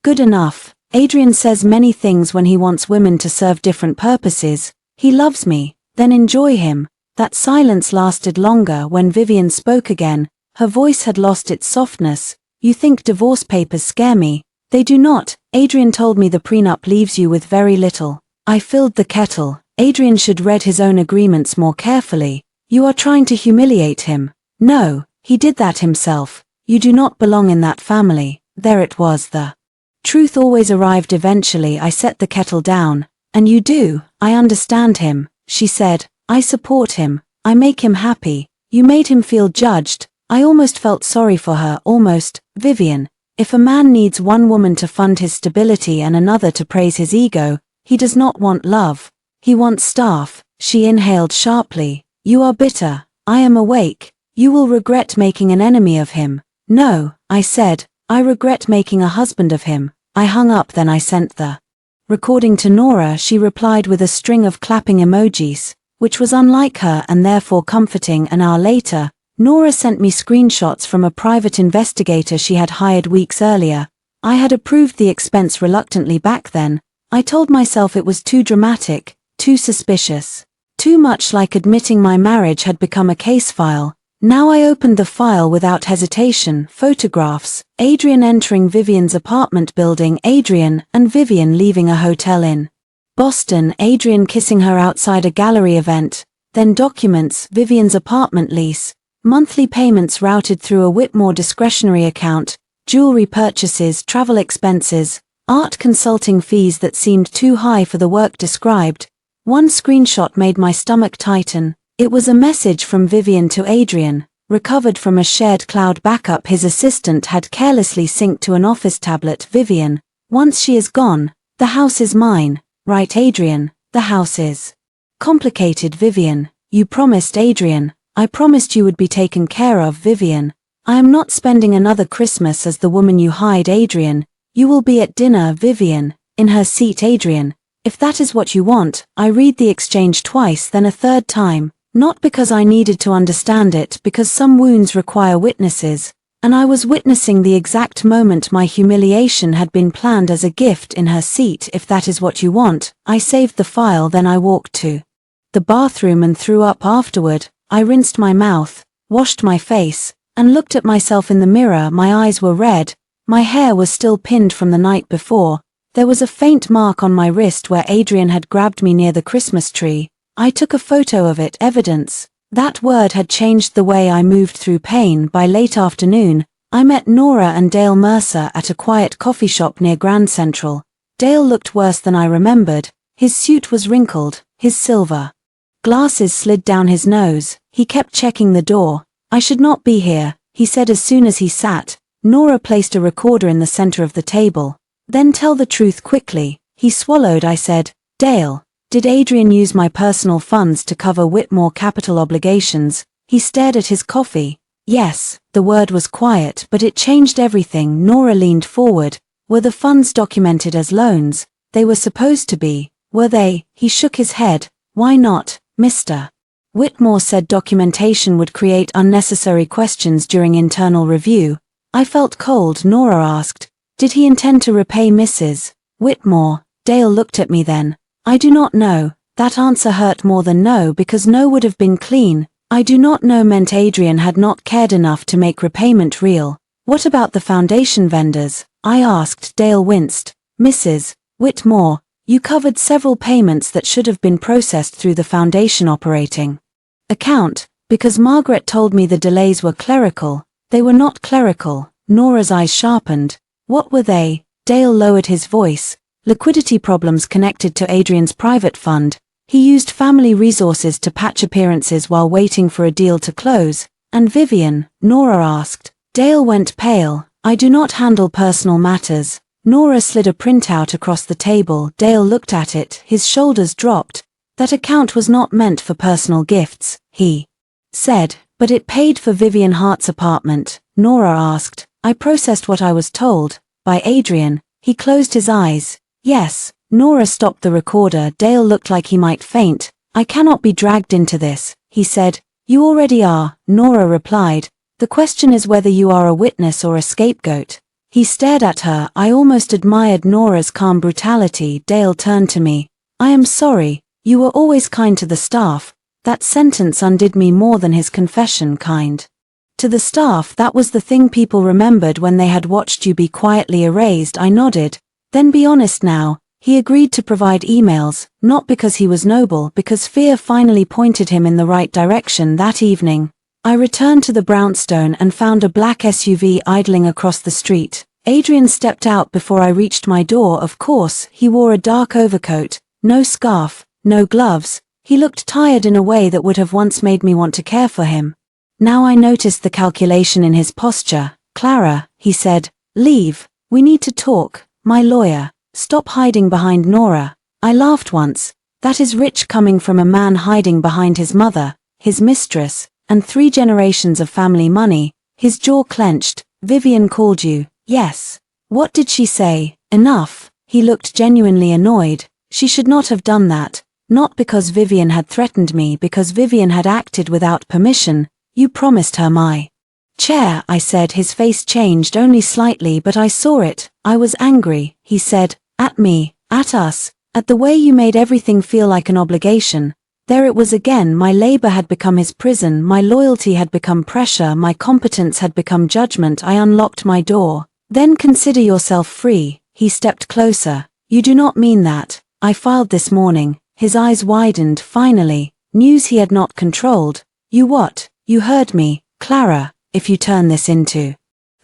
"Good enough. Adrian says many things when he wants women to serve different purposes. He loves me, then enjoy him." That silence lasted longer. When Vivian spoke again, her voice had lost its softness. "You think divorce papers scare me? They do not. Adrian told me the prenup leaves you with very little." I filled the kettle. "Adrian should read his own agreements more carefully. You are trying to humiliate him." "No, he did that himself. You do not belong in that family." There it was. The truth always arrived eventually. I set the kettle down. "And you do." "I understand him," she said. "I support him. I make him happy." "You made him feel judged." I almost felt sorry for her, almost. "Vivian, if a man needs one woman to fund his stability and another to praise his ego, he does not want love. He wants staff." She inhaled sharply. "You are bitter. I am awake. You will regret making an enemy of him." "No," I said, "I regret making a husband of him." I hung up, then I sent the recording to Nora. She replied with a string of clapping emojis, which was unlike her and therefore comforting. An hour later, Nora sent me screenshots from a private investigator she had hired weeks earlier. I had approved the expense reluctantly back then. I told myself it was too dramatic, too suspicious, too much like admitting my marriage had become a case file. Now I opened the file without hesitation. Photographs. Adrian entering Vivian's apartment building. Adrian and Vivian leaving a hotel in Boston. Adrian kissing her outside a gallery event. Then documents. Vivian's apartment lease. Monthly payments routed through a Whitmore discretionary account. Jewelry purchases, travel expenses, art consulting fees that seemed too high for the work described. One screenshot made my stomach tighten. It was a message from Vivian to Adrian, recovered from a shared cloud backup his assistant had carelessly synced to an office tablet. "Vivian, once she is gone, the house is mine." "Right, Adrian, the house is complicated." "Vivian, you promised Adrian." "I promised you would be taken care of." "Vivian, I am not spending another Christmas as the woman you hide." "Adrian, you will be at dinner." "Vivian, in her seat." "Adrian, if that is what you want." I read the exchange twice, then a third time. Not because I needed to understand it, because some wounds require witnesses, and I was witnessing the exact moment my humiliation had been planned as a gift. "In her seat." "If that is what you want." I saved the file, then I walked to the bathroom and threw up afterward. I rinsed my mouth, washed my face, and looked at myself in the mirror. My eyes were red. My hair was still pinned from the night before. There was a faint mark on my wrist where Adrian had grabbed me near the Christmas tree. I took a photo of it. Evidence. That word had changed the way I moved through pain. By late afternoon, I met Nora and Dale Mercer at a quiet coffee shop near Grand Central. Dale looked worse than I remembered. His suit was wrinkled, his silver glasses slid down his nose. He kept checking the door. "I should not be here," he said as soon as he sat. Nora placed a recorder in the center of the table. "Then tell the truth quickly." He swallowed. I said, "Dale, did Adrian use my personal funds to cover Whitmore capital obligations?" He stared at his coffee. "Yes." The word was quiet, but it changed everything. Nora leaned forward. "Were the funds documented as loans?" "They were supposed to be." "Were they?" He shook his head. "Why not, Mr. Whitmore said documentation would create unnecessary questions during internal review." I felt cold. Nora asked, Did he intend to repay Mrs. Whitmore? Dale looked at me then. I do not know. That answer hurt more than no, because no would have been clean. I do not know meant Adrian had not cared enough to make repayment real. What about the foundation vendors? I asked. Dale winced. Mrs. Whitmore, you covered several payments that should have been processed through the foundation operating account, because Margaret told me the delays were clerical. They were not clerical. Nora's eyes sharpened. What were they? Dale lowered his voice. Liquidity problems connected to Adrian's private fund. He used family resources to patch appearances while waiting for a deal to close. And Vivian? Nora asked. Dale went pale. I do not handle personal matters. Nora slid a printout across the table. Dale looked at it. His shoulders dropped. That account was not meant for personal gifts, he said. But it paid for Vivian Hart's apartment. Nora asked. I processed what I was told. By Adrian. He closed his eyes. Yes. Nora stopped the recorder. Dale looked like he might faint. I cannot be dragged into this, he said. You already are, Nora replied. The question is whether you are a witness or a scapegoat. He stared at her. I almost admired Nora's calm brutality. Dale turned to me. I am sorry. You were always kind to the staff. That sentence undid me more than his confession. Kind to the staff, that was the thing people remembered when they had watched you be quietly erased. I nodded. Then be honest now. He agreed to provide emails, not because he was noble, because fear finally pointed him in the right direction. That evening, I returned to the brownstone and found a black SUV idling across the street. Adrian stepped out before I reached my door. Of course, he wore a dark overcoat, no scarf, no gloves. He looked tired in a way that would have once made me want to care for him. Now I noticed the calculation in his posture. Clara, he said, leave. We need to talk. My lawyer. Stop hiding behind Nora. I laughed once. That is rich coming from a man hiding behind his mother, his mistress, and 3 generations of family money. His jaw clenched. Vivian called you. Yes. What did she say? Enough. He looked genuinely annoyed. She should not have done that. Not because Vivian had threatened me, because Vivian had acted without permission. You promised her my chair, I said. His face changed only slightly, but I saw it. I was angry, he said. At me, at us, at the way you made everything feel like an obligation. There it was again. My labor had become his prison, my loyalty had become pressure, my competence had become judgment. I unlocked my door. Then consider yourself free. He stepped closer. You do not mean that. I filed this morning. His eyes widened. Finally, news he had not controlled. You what? You heard me, Clara. If you turn this into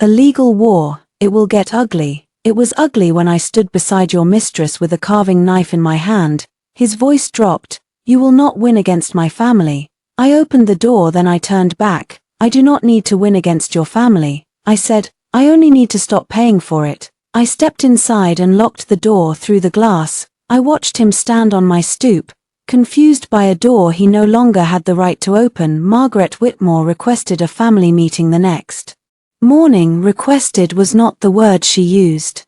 a legal war, it will get ugly. It was ugly when I stood beside your mistress with a carving knife in my hand. His voice dropped. You will not win against my family. I opened the door, then I turned back. I do not need to win against your family, I said. I only need to stop paying for it. I stepped inside and locked the door. Through the glass, I watched him stand on my stoop, confused by a door he no longer had the right to open. Margaret Whitmore requested a family meeting the next morning. Requested was not the word she used.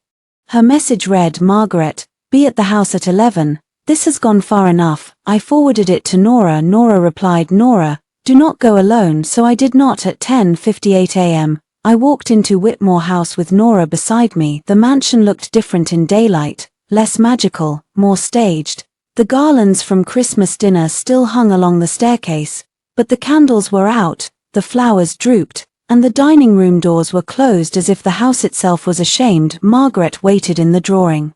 Her message read, Margaret, be at the house at 11. This has gone far enough. I forwarded it to Nora. Nora replied, Nora, do not go alone. So I did not. At 10:58 a.m., I walked into Whitmore House with Nora beside me. The mansion looked different in daylight, less magical, more staged. The garlands from Christmas dinner still hung along the staircase, but the candles were out, the flowers drooped, and the dining room doors were closed as if the house itself was ashamed. Margaret waited in the drawing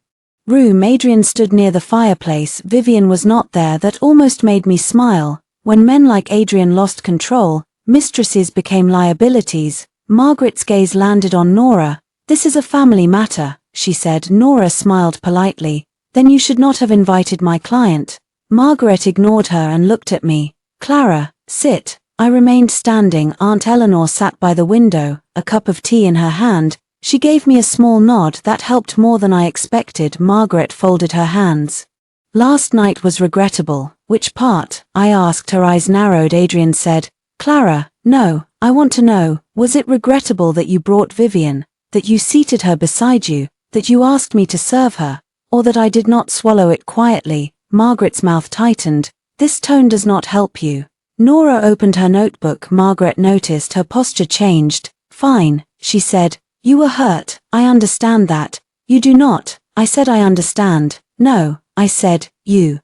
room. Adrian stood near the fireplace. Vivian was not there. That almost made me smile. When men like Adrian lost control, mistresses became liabilities. Margaret's gaze landed on Nora. This is a family matter, she said. Nora smiled politely. Then you should not have invited my client. Margaret ignored her and looked at me. Clara, sit. I remained standing. Aunt Eleanor sat by the window, a cup of tea in her hand. She gave me a small nod that helped more than I expected. Margaret folded her hands. Last night was regrettable. Which part? I asked. Her eyes narrowed. Adrian said, Clara, no, I want to know, was it regrettable that you brought Vivian, that you seated her beside you, that you asked me to serve her, or that I did not swallow it quietly? Margaret's mouth tightened. This tone does not help you. Nora opened her notebook. Margaret noticed her posture changed. Fine, she said. You were hurt, I understand that. You do not, I said I understand. No, I said, you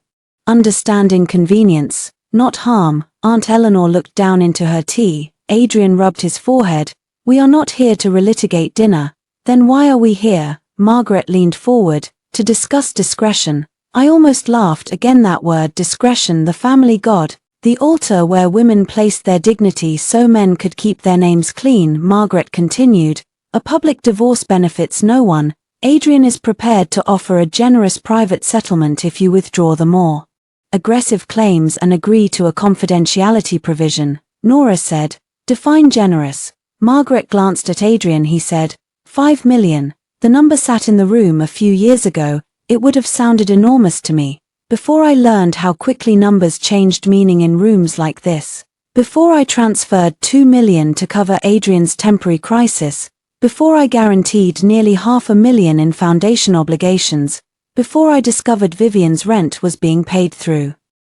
understand inconvenience, not harm. Aunt Eleanor looked down into her tea. Adrian rubbed his forehead. We are not here to relitigate dinner. Then why are we here? Margaret leaned forward. To discuss discretion. I almost laughed again, that word discretion, the family god, the altar where women placed their dignity so men could keep their names clean. Margaret continued. A public divorce benefits no one. Adrian is prepared to offer a generous private settlement if you withdraw the more aggressive claims and agree to a confidentiality provision. Nora said. Define generous. Margaret glanced at Adrian. He said, 5 million. The number sat in the room a few years ago. It would have sounded enormous to me. Before I learned how quickly numbers changed meaning in rooms like this. Before I transferred 2 million to cover Adrian's temporary crisis. Before I guaranteed nearly $500,000 in foundation obligations. Before I discovered Vivian's rent was being paid through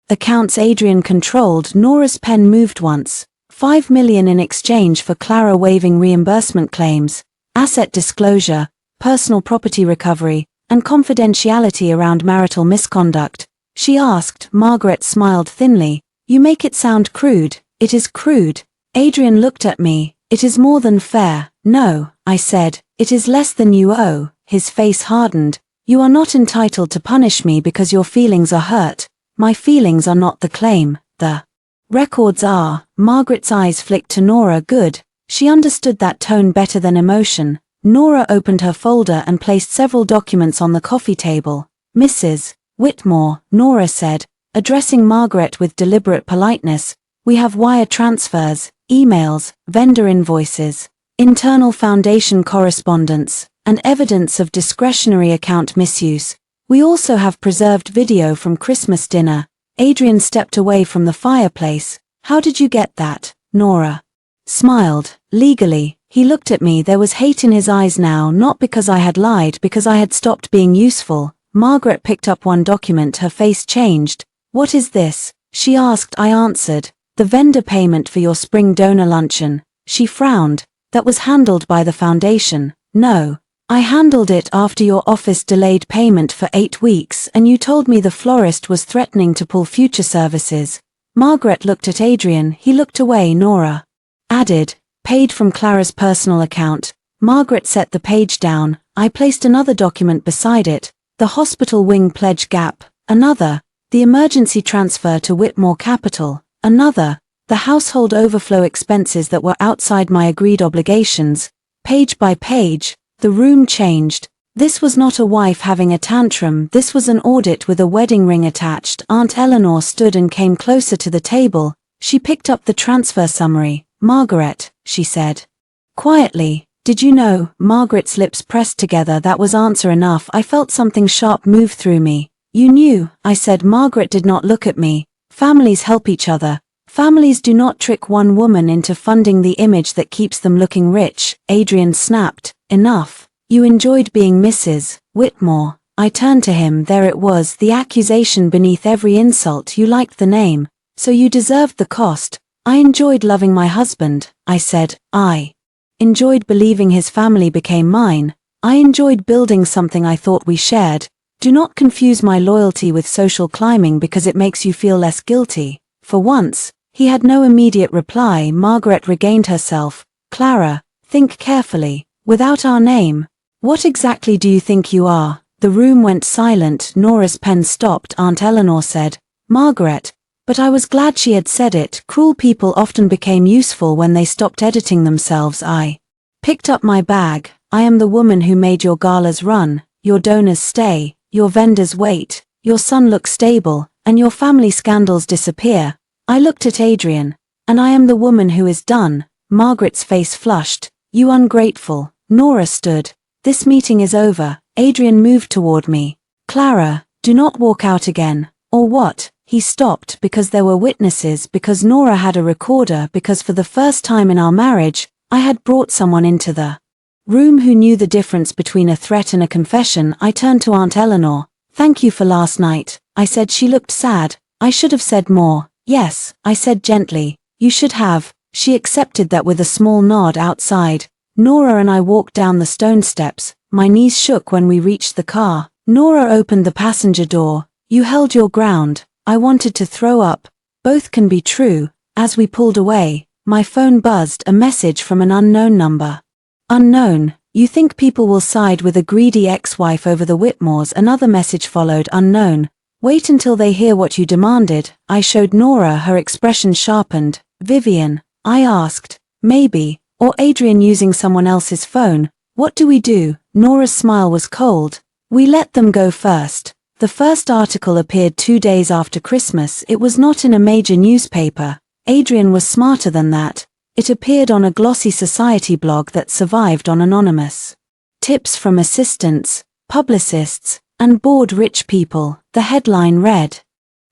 accounts Adrian controlled. Nora's pen moved once. 5 million in exchange for Clara waiving reimbursement claims, asset disclosure, personal property recovery, and confidentiality around marital misconduct. She asked. Margaret smiled thinly. You make it sound crude. It is crude. Adrian looked at me. It is more than fair. No, I said. It is less than you owe. His face hardened. You are not entitled to punish me because your feelings are hurt. My feelings are not the claim. The records are. Margaret's eyes flicked to Nora. Good. She understood that tone better than emotion. Nora opened her folder and placed several documents on the coffee table. Mrs. Whitmore, Nora said, addressing Margaret with deliberate politeness, we have wire transfers, emails, vendor invoices, internal foundation correspondence, and evidence of discretionary account misuse. We also have preserved video from Christmas dinner. Adrian stepped away from the fireplace. How did you get that? Nora smiled. Legally. He looked at me. There was hate in his eyes now, not because I had lied, because I had stopped being useful. Margaret picked up one document. Her face changed. What is this? She asked. I answered. The vendor payment for your spring donor luncheon. She frowned. That was handled by the foundation. No. I handled it after your office delayed payment for 8 weeks and you told me the florist was threatening to pull future services. Margaret looked at Adrian. He looked away. Nora added. Paid from Clara's personal account. Margaret set the page down. I placed another document beside it. The hospital wing pledge gap. Another. The emergency transfer to Whitmore Capital. Another. The household overflow expenses that were outside my agreed obligations. Page by page, the room changed. This was not a wife having a tantrum. This was an audit with a wedding ring attached. Aunt Eleanor stood and came closer to the table. She picked up the transfer summary. Margaret, she said quietly, did you know? Margaret's lips pressed together. That was answer enough. I felt something sharp move through me. You knew, I said. Margaret did not look at me. Families help each other. Families do not trick one woman into funding the image that keeps them looking rich. Adrian snapped. Enough. You enjoyed being Mrs. Whitmore. I turned to him. There it was, the accusation beneath every insult. You liked the name. So you deserved the cost. I enjoyed loving my husband, I said. I enjoyed believing his family became mine. I enjoyed building something I thought we shared. Do not confuse my loyalty with social climbing because it makes you feel less guilty. For once, he had no immediate reply. Margaret regained herself. Clara, think carefully. Without our name. What exactly do you think you are? The room went silent. Nora's pen stopped. Aunt Eleanor said, Margaret. But I was glad she had said it. Cruel people often became useful when they stopped editing themselves. I picked up my bag. I am the woman who made your galas run, your donors stay, your vendors wait, your son look stable, and your family scandals disappear. I looked at Adrian. And I am the woman who is done. Margaret's face flushed. You ungrateful. Nora stood. This meeting is over. Adrian moved toward me. Clara, do not walk out again. Or what? He stopped because there were witnesses, because Nora had a recorder, because for the first time in our marriage, I had brought someone into the room who knew the difference between a threat and a confession. I turned to Aunt Eleanor. Thank you for last night, I said. She looked sad. I should have said more. Yes, I said gently. You should have. She accepted that with a small nod. Outside, Nora and I walked down the stone steps. My knees shook when we reached the car. Nora opened the passenger door. You held your ground. I wanted to throw up. Both can be true. As we pulled away, my phone buzzed, a message from an unknown number. Unknown, you think people will side with a greedy ex-wife over the Whitmores? Another message followed, unknown. Wait until they hear what you demanded. I showed Nora, her expression sharpened. Vivian, I asked. Maybe, or Adrian using someone else's phone. What do we do? Nora's smile was cold. We let them go first. The first article appeared 2 days after Christmas. It was not in a major newspaper. Adrian was smarter than that. It appeared on a glossy society blog that survived on anonymous tips from assistants, publicists, and bored rich people. The headline read,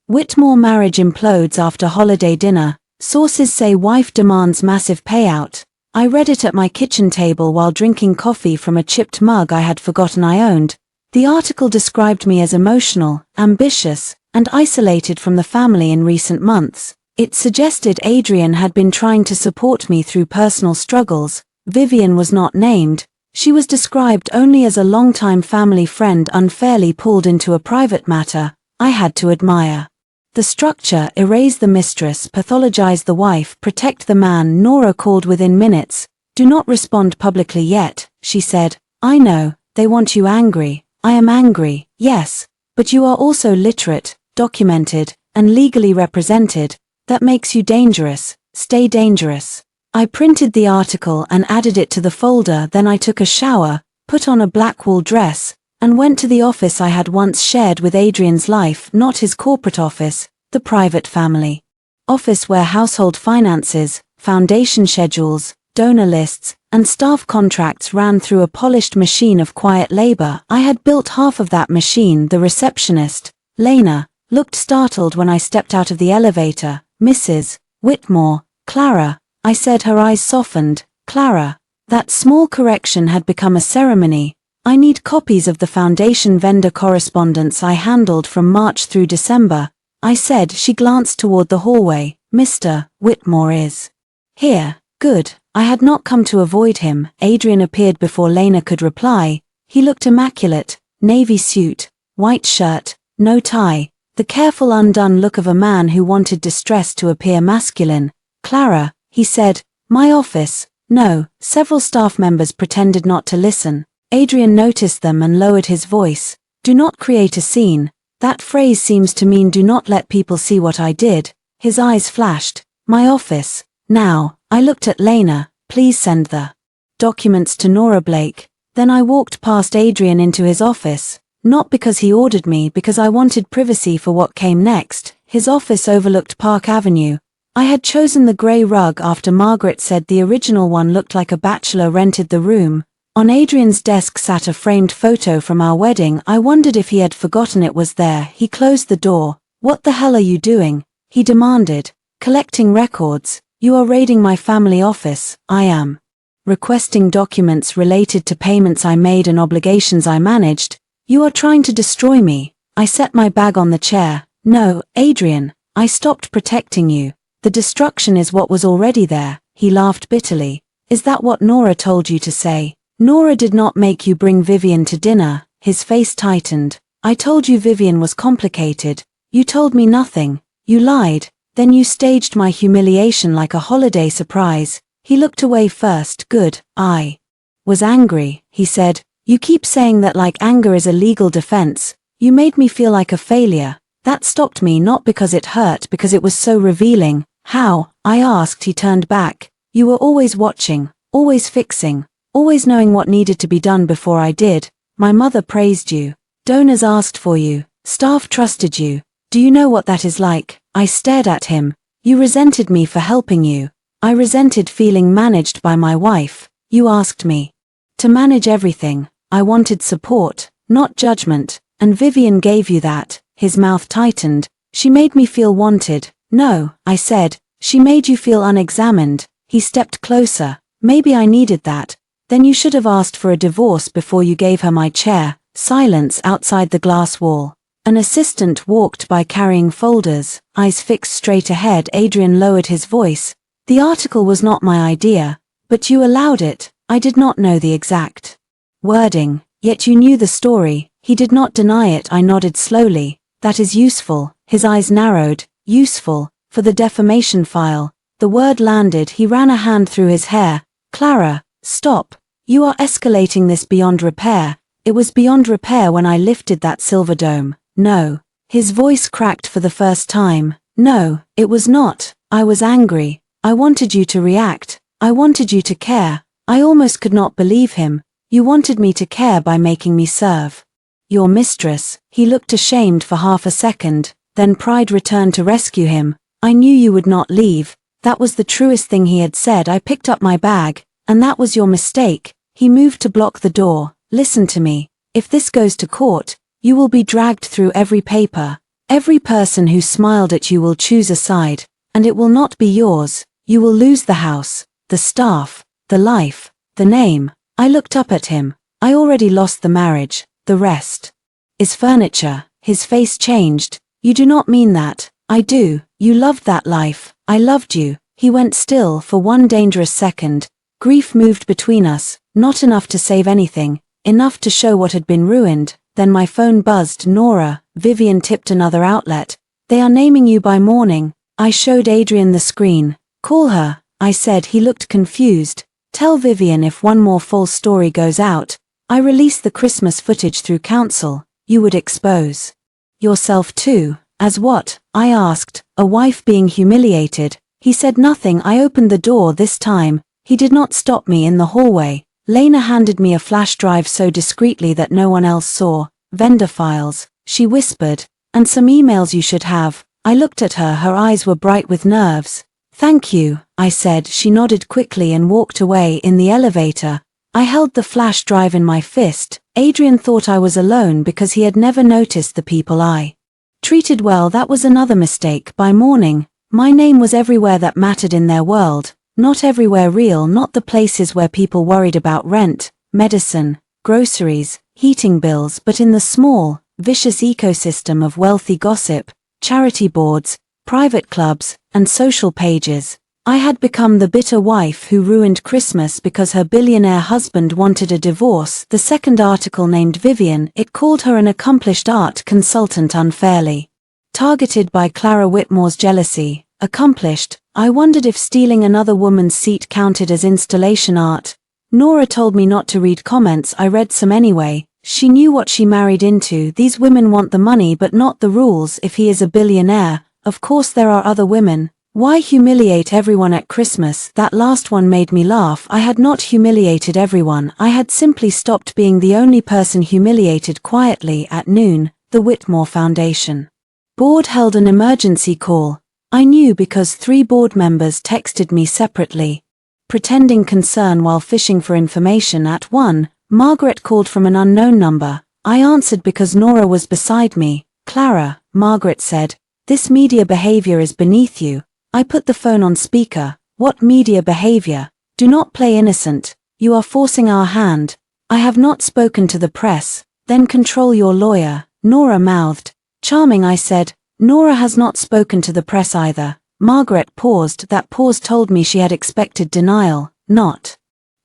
Whitmore marriage implodes after holiday dinner. Sources say wife demands massive payout. I read it at my kitchen table while drinking coffee from a chipped mug I had forgotten I owned. The article described me as emotional, ambitious, and isolated from the family in recent months. It suggested Adrian had been trying to support me through personal struggles. Vivian was not named. She was described only as a longtime family friend unfairly pulled into a private matter. I had to admire the structure, erase the mistress, pathologize the wife, protect the man. Nora called within minutes. Do not respond publicly yet, she said. I know, they want you angry. I am angry, yes, but you are also literate, documented, and legally represented. That makes you dangerous. Stay dangerous. I printed the article and added it to the folder. Then I took a shower, put on a black wool dress, and went to the office I had once shared with Adrian's life, not his corporate office, the private family office where household finances, foundation schedules, donor lists, and staff contracts ran through a polished machine of quiet labor. I had built half of that machine. The receptionist, Lena, looked startled when I stepped out of the elevator. Mrs. Whitmore, Clara, I said. Her eyes softened. Clara. That small correction had become a ceremony. I need copies of the foundation vendor correspondence I handled from March through December, I said. She glanced toward the hallway. Mr. Whitmore is here. Good. I had not come to avoid him. Adrian appeared before Lena could reply. He looked immaculate. Navy suit, white shirt, no tie. The careful undone look of a man who wanted distress to appear masculine. Clara, he said, my office. No. Several staff members pretended not to listen. Adrian noticed them and lowered his voice. Do not create a scene. That phrase seems to mean do not let people see what I did. His eyes flashed. My office. Now. I looked at Lena. Please send the documents to Nora Blake. Then I walked past Adrian into his office. Not because he ordered me, because I wanted privacy for what came next. His office overlooked Park Avenue. I had chosen the grey rug after Margaret said the original one looked like a bachelor rented the room. On Adrian's desk sat a framed photo from our wedding. I wondered if he had forgotten it was there. He closed the door. What the hell are you doing? He demanded. Collecting records. You are raiding my family office. I am requesting documents related to payments I made and obligations I managed. You are trying to destroy me. I set my bag on the chair. No, Adrian, I stopped protecting you. The destruction is what was already there. He laughed bitterly. Is that what Nora told you to say? Nora did not make you bring Vivian to dinner. His face tightened. I told you Vivian was complicated. You told me nothing. You lied. Then you staged my humiliation like a holiday surprise. He looked away first. Good. I was angry, he said. You keep saying that like anger is a legal defense. You made me feel like a failure. That stopped me, not because it hurt, because it was so revealing. How? I asked. He turned back. You were always watching, always fixing, always knowing what needed to be done before I did. My mother praised you. Donors asked for you. Staff trusted you. Do you know what that is like? I stared at him. You resented me for helping you. I resented feeling managed by my wife. You asked me to manage everything. I wanted support, not judgment, and Vivian gave you that. His mouth tightened. She made me feel wanted. No, I said. She made you feel unexamined. He stepped closer. Maybe I needed that. Then you should have asked for a divorce before you gave her my chair. Silence outside the glass wall. An assistant walked by carrying folders, eyes fixed straight ahead. Adrian lowered his voice. The article was not my idea, but you allowed it. I did not know the exact wording, yet you knew the story. He did not deny it. I nodded slowly. That is useful. His eyes narrowed. Useful. For the defamation file. The word landed. He ran a hand through his hair. Clara, stop. You are escalating this beyond repair. It was beyond repair when I lifted that silver dome. No. His voice cracked for the first time. No, it was not. I was angry. I wanted you to react. I wanted you to care. I almost could not believe him. You wanted me to care by making me serve your mistress. He looked ashamed for half a second, then pride returned to rescue him. I knew you would not leave. That was the truest thing he had said. I picked up my bag, and that was your mistake. He moved to block the door. Listen to me. If this goes to court, you will be dragged through every paper. Every person who smiled at you will choose a side, and it will not be yours. You will lose the house, the staff, the life, the name. I looked up at him. I already lost the marriage. The rest is furniture. His face changed. You do not mean that. I do. You loved that life. I loved you. He went still for one dangerous second. Grief moved between us, not enough to save anything, enough to show what had been ruined. Then my phone buzzed. Nora, Vivian tipped another outlet. They are naming you by morning. I showed Adrian the screen. Call her, I said. He looked confused. Tell Vivian if one more false story goes out, I release the Christmas footage through council, you would expose yourself too. As what? I asked. A wife being humiliated. He said nothing. I opened the door this time. He did not stop me in the hallway. Lena handed me a flash drive so discreetly that no one else saw. Vendor files, she whispered, and some emails you should have. I looked at her. Her eyes were bright with nerves. Thank you, I said. She nodded quickly and walked away. In the elevator, I held the flash drive in my fist. Adrian thought I was alone because he had never noticed the people I treated well. That was another mistake. By morning, my name was everywhere that mattered in their world. Not everywhere real, not the places where people worried about rent, medicine, groceries, heating bills, but in the small, vicious ecosystem of wealthy gossip, charity boards, private clubs, and social pages. I had become the bitter wife who ruined Christmas because her billionaire husband wanted a divorce. The second article named Vivian. It called her an accomplished art consultant unfairly targeted by Clara Whitmore's jealousy. Accomplished. I wondered if stealing another woman's seat counted as installation art. Nora told me not to read comments. I read some anyway. She knew what she married into. These women want the money but not the rules. If he is a billionaire, of course there are other women. Why humiliate everyone at Christmas? That last one made me laugh. I had not humiliated everyone. I had simply stopped being the only person humiliated. Quietly at noon, the Whitmore Foundation board held an emergency call. I knew because 3 board members texted me separately, pretending concern while fishing for information. At 1, Margaret called from an unknown number. I answered because Nora was beside me. Clara, Margaret said, this media behavior is beneath you. I put the phone on speaker. What media behavior? Do not play innocent. You are forcing our hand. I have not spoken to the press. Then control your lawyer. Nora mouthed. Charming, I said. Nora has not spoken to the press either. Margaret paused. That pause told me she had expected denial, not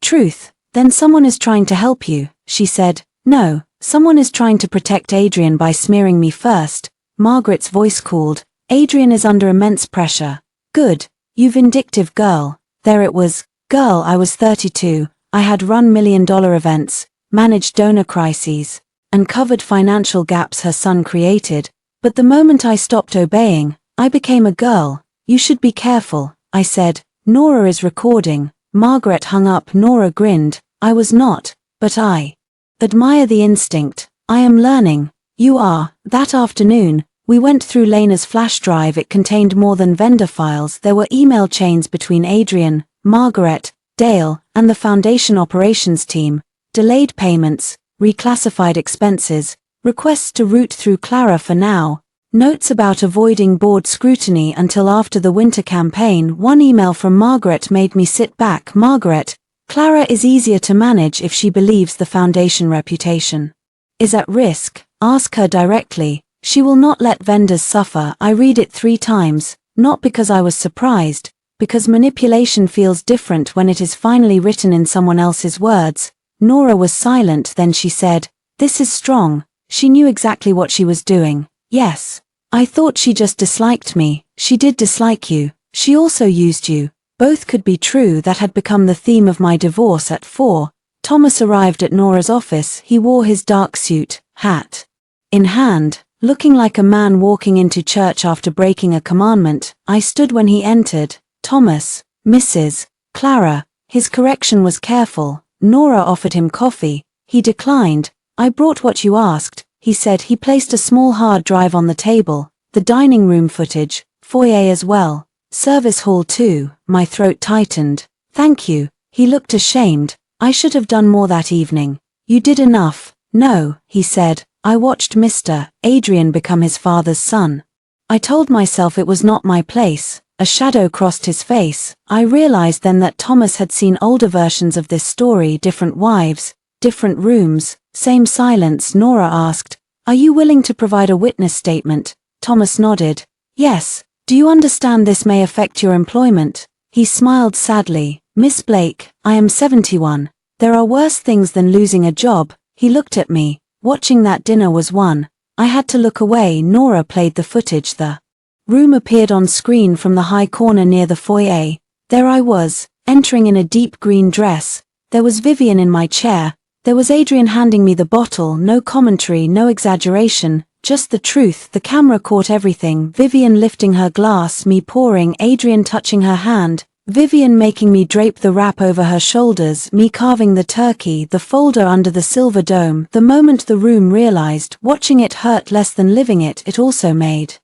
truth. Then someone is trying to help you, she said. No, someone is trying to protect Adrian by smearing me first. Margaret's voice cooled. Adrian is under immense pressure. Good, you vindictive girl. There it was. Girl, I was 32. I had run million-dollar events, managed donor crises, and covered financial gaps her son created. But the moment I stopped obeying, I became a girl. You should be careful, I said. Nora is recording. Margaret hung up. Nora grinned. I was not, but I admire the instinct. I am learning. You are. That afternoon, we went through Lena's flash drive. It contained more than vendor files. There were email chains between Adrian, Margaret, Dale, and the foundation operations team, delayed payments, reclassified expenses, requests to route through Clara for now, notes about avoiding board scrutiny until after the winter campaign. One email from Margaret made me sit back. Margaret, Clara is easier to manage if she believes the foundation reputation is at risk. Ask her directly. She will not let vendors suffer. I read it 3 times, not because I was surprised, because manipulation feels different when it is finally written in someone else's words. Nora was silent, then she said, "This is strong." She knew exactly what she was doing. "Yes. I thought she just disliked me." "She did dislike you. She also used you." Both could be true. That had become the theme of my divorce. At 4, Thomas arrived at Nora's office. He wore his dark suit, hat in hand, looking like a man walking into church after breaking a commandment. I stood when he entered. "Thomas, Mrs. Clara." His correction was careful. Nora offered him coffee. He declined. "I brought what you asked," he said. He placed a small hard drive on the table. "The dining room footage, foyer as well. Service hall too." My throat tightened. "Thank you." He looked ashamed. "I should have done more that evening." "You did enough." "No," he said. "I watched Mr. Adrian become his father's son." I told myself it was not my place. A shadow crossed his face. I realized then that Thomas had seen older versions of this story, different wives, different rooms, same silence. Nora asked, "Are you willing to provide a witness statement?" Thomas nodded. "Yes. Do you understand this may affect your employment?" He smiled sadly. "Miss Blake, I am 71. There are worse things than losing a job." He looked at me. Watching that dinner was one. I had to look away. Nora played the footage. The room appeared on screen from the high corner near the foyer. There I was, entering in a deep green dress. There was Vivian in my chair. There was Adrian handing me the bottle. No commentary, no exaggeration, just the truth. The camera caught everything. Vivian lifting her glass, me pouring, Adrian touching her hand, Vivian making me drape the wrap over her shoulders, me carving the turkey, the folder under the silver dome. The moment the room realized, watching it hurt less than living it, it also made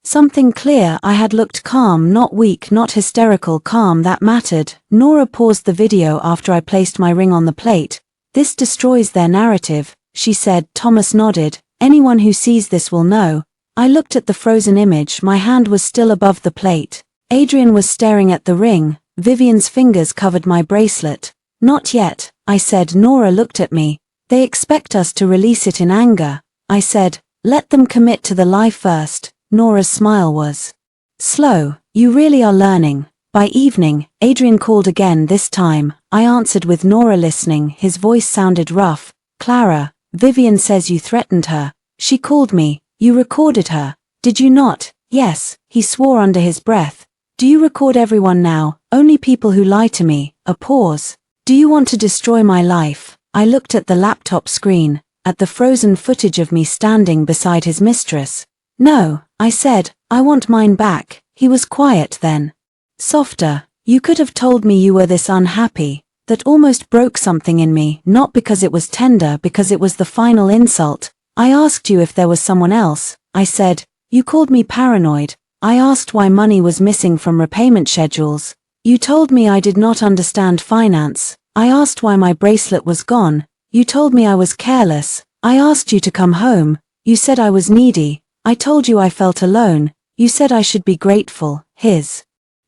something clear. I had looked calm, not weak, not hysterical, calm. That mattered. Nora paused the video after I placed my ring on the plate. "This destroys their narrative," she said. Thomas nodded. "Anyone who sees this will know." I looked at the frozen image. My hand was still above the plate. Adrian was staring at the ring. Vivian's fingers covered my bracelet. "Not yet," I said. Nora looked at me. "They expect us to release it in anger." I said, "Let them commit to the lie first." Nora's smile was slow. "You really are learning." By evening, Adrian called again. This time, I answered with Nora listening. His voice sounded rough. "Clara, Vivian says you threatened her. She called me. You recorded her. Did you not?" "Yes," he swore under his breath. "Do you record everyone now?" "Only people who lie to me." A pause. "Do you want to destroy my life?" I looked at the laptop screen, at the frozen footage of me standing beside his mistress. "No," I said, "I want mine back." He was quiet then. Softer. "You could have told me you were this unhappy." That almost broke something in me, not because it was tender, because it was the final insult. "I asked you if there was someone else," I said. "You called me paranoid." I asked why money was missing from repayment schedules. "You told me I did not understand finance." I asked why my bracelet was gone. "You told me I was careless." I asked you to come home. "You said I was needy." I told you I felt alone. "You said I should be grateful." His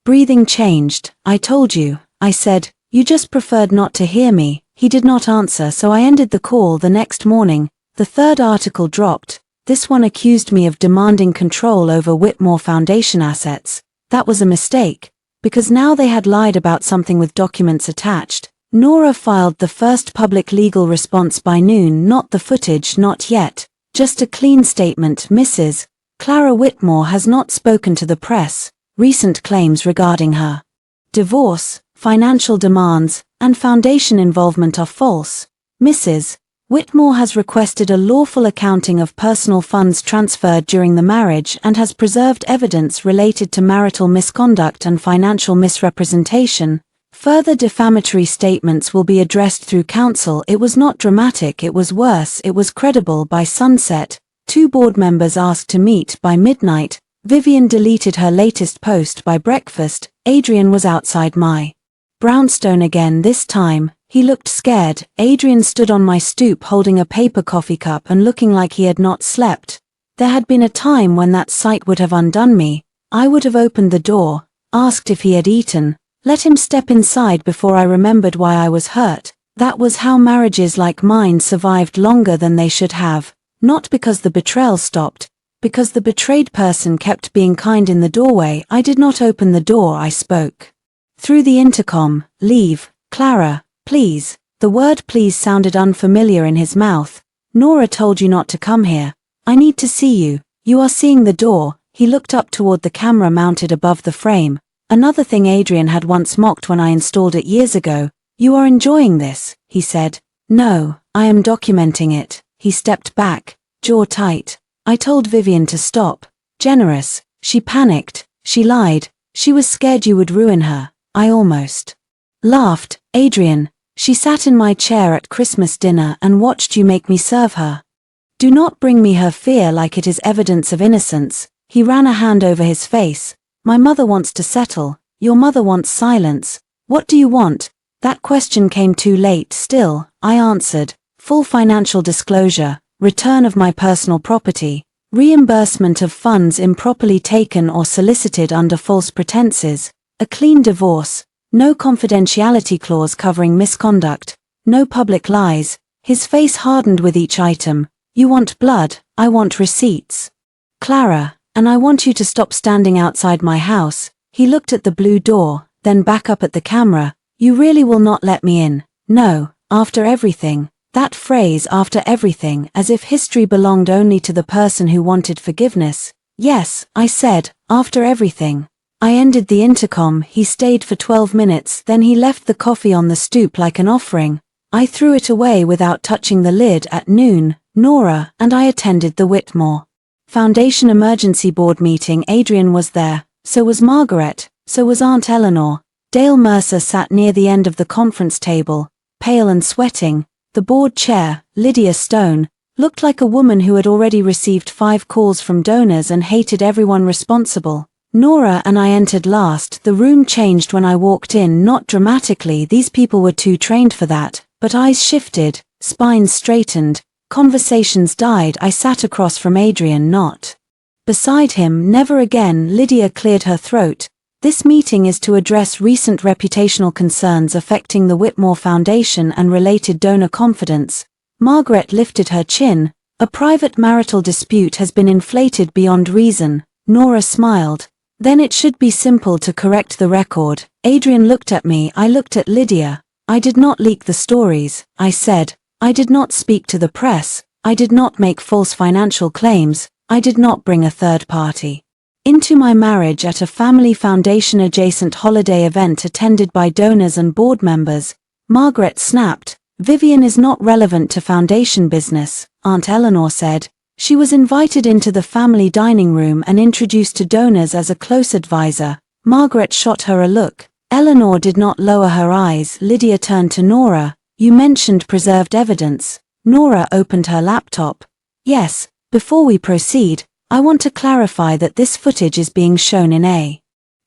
breathing changed. "I told you." I said. "You just preferred not to hear me." He did not answer, so I ended the call. The next morning, the third article dropped. This one accused me of demanding control over Whitmore Foundation assets. That was a mistake, because now they had lied about something with documents attached. Nora filed the first public legal response by noon. Not the footage, not yet. Just a clean statement. "Mrs. Clara Whitmore has not spoken to the press. Recent claims regarding her divorce, financial demands, and foundation involvement are false. Mrs. Whitmore has requested a lawful accounting of personal funds transferred during the marriage and has preserved evidence related to marital misconduct and financial misrepresentation. Further defamatory statements will be addressed through counsel." It was not dramatic, it was worse, it was credible. By sunset, 2 board members asked to meet. By midnight, Vivian deleted her latest post. By breakfast, Adrian was outside my brownstone again. This time, he looked scared. Adrian stood on my stoop holding a paper coffee cup and looking like he had not slept. There had been a time when that sight would have undone me. I would have opened the door, asked if he had eaten, let him step inside before I remembered why I was hurt. That was how marriages like mine survived longer than they should have. Not because the betrayal stopped, because the betrayed person kept being kind in the doorway. I did not open the door, I spoke. Through the intercom, "Leave, Clara, please." The word please sounded unfamiliar in his mouth. "Nora told you not to come here. I need to see you. You are seeing the door." He looked up toward the camera mounted above the frame. Another thing Adrian had once mocked when I installed it years ago. "You are enjoying this," he said. "No, I am documenting it." He stepped back, jaw tight. "I told Vivian to stop." "Generous." She panicked. She lied. She was scared you would ruin her. I almost laughed. "Adrian, she sat in my chair at Christmas dinner and watched you make me serve her. Do not bring me her fear like it is evidence of innocence." He ran a hand over his face. "My mother wants to settle. Your mother wants silence. What do you want?" That question came too late. Still, I answered. "Full financial disclosure, return of my personal property, reimbursement of funds improperly taken or solicited under false pretenses, a clean divorce, no confidentiality clause covering misconduct, no public lies." His face hardened with each item. "You want blood, I want receipts. Clara, and I want you to stop standing outside my house." He looked at the blue door, then back up at the camera. "You really will not let me in?" "No, after everything." That phrase, "after everything," as if history belonged only to the person who wanted forgiveness. "Yes," I said, "after everything." I ended the intercom. He stayed for 12 minutes, then he left the coffee on the stoop like an offering. I threw it away without touching the lid. At noon, Nora and I attended the Whitmore Foundation Emergency Board meeting. Adrian was there, so was Margaret, so was Aunt Eleanor. Dale Mercer sat near the end of the conference table, pale and sweating. The board chair, Lydia Stone, looked like a woman who had already received 5 calls from donors and hated everyone responsible. Nora and I entered last. The room changed when I walked in, not dramatically, these people were too trained for that, but eyes shifted, spines straightened, conversations died. I sat across from Adrian, not beside him. "Never again." Lydia cleared her throat. "This meeting is to address recent reputational concerns affecting the Whitmore Foundation and related donor confidence." Margaret lifted her chin. "A private marital dispute has been inflated beyond reason." Nora smiled. "Then it should be simple to correct the record." Adrian looked at me. I looked at Lydia. "I did not leak the stories," I said. "I did not speak to the press. I did not make false financial claims. I did not bring a third party into my marriage at a family foundation adjacent holiday event attended by donors and board members." Margaret snapped. "Vivian is not relevant to foundation business," Aunt Eleanor said. "She was invited into the family dining room and introduced to donors as a close advisor." Margaret shot her a look. Eleanor did not lower her eyes. Lydia turned to Nora. "You mentioned preserved evidence." Nora opened her laptop. "Yes, before we proceed, I want to clarify that this footage is being shown in a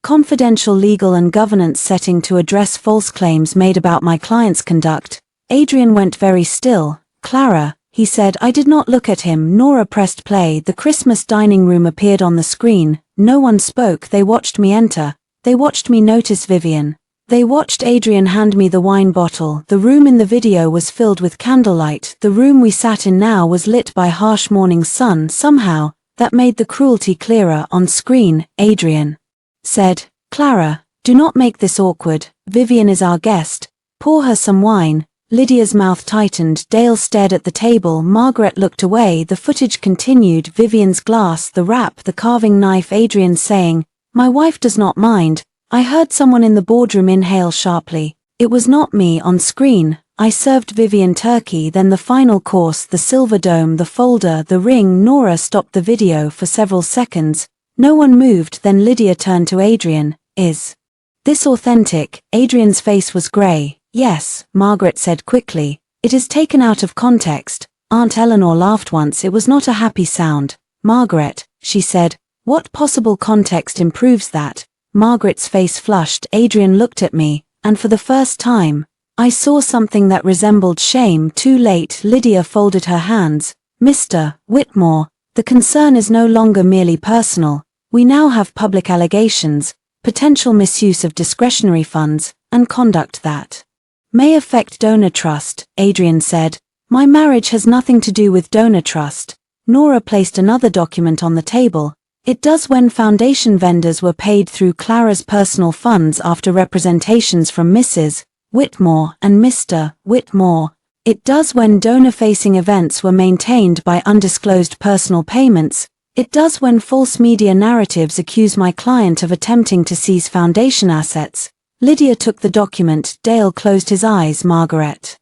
confidential legal and governance setting to address false claims made about my client's conduct." Adrian went very still. "Clara," he said. I did not look at him. Nora pressed play. The Christmas dining room appeared on the screen. No one spoke. They watched me enter. They watched me notice Vivian. They watched Adrian hand me the wine bottle. The room in the video was filled with candlelight. The room we sat in now was lit by harsh morning sun. Somehow, that made the cruelty clearer on screen. Adrian said, "Clara, do not make this awkward. Vivian is our guest. Pour her some wine." Lydia's mouth tightened. Dale stared at the table. Margaret looked away. The footage continued. Vivian's glass, the wrap, the carving knife. Adrian saying, "My wife does not mind." I heard someone in the boardroom inhale sharply. It was not me. On screen, I served Vivian turkey, then the final course, the silver dome, the folder, the ring. Nora stopped the video for several seconds. No one moved. Then Lydia turned to Adrian. "Is this authentic?" Adrian's face was grey. "Yes," Margaret said quickly. "It is taken out of context." Aunt Eleanor laughed once. It was not a happy sound. "Margaret," she said, "what possible context improves that?" Margaret's face flushed. Adrian looked at me, and for the first time, I saw something that resembled shame. Too late. Lydia folded her hands. "Mr. Whitmore, the concern is no longer merely personal. We now have public allegations, potential misuse of discretionary funds, and conduct that may affect donor trust." Adrian said, "My marriage has nothing to do with donor trust." Nora placed another document on the table. It does when foundation vendors were paid through Clara's personal funds after representations from Mrs. Whitmore and Mr. Whitmore. It does when donor-facing events were maintained by undisclosed personal payments. It does when false media narratives accuse my client of attempting to seize foundation assets. Lydia took the document. Dale closed his eyes. Margaret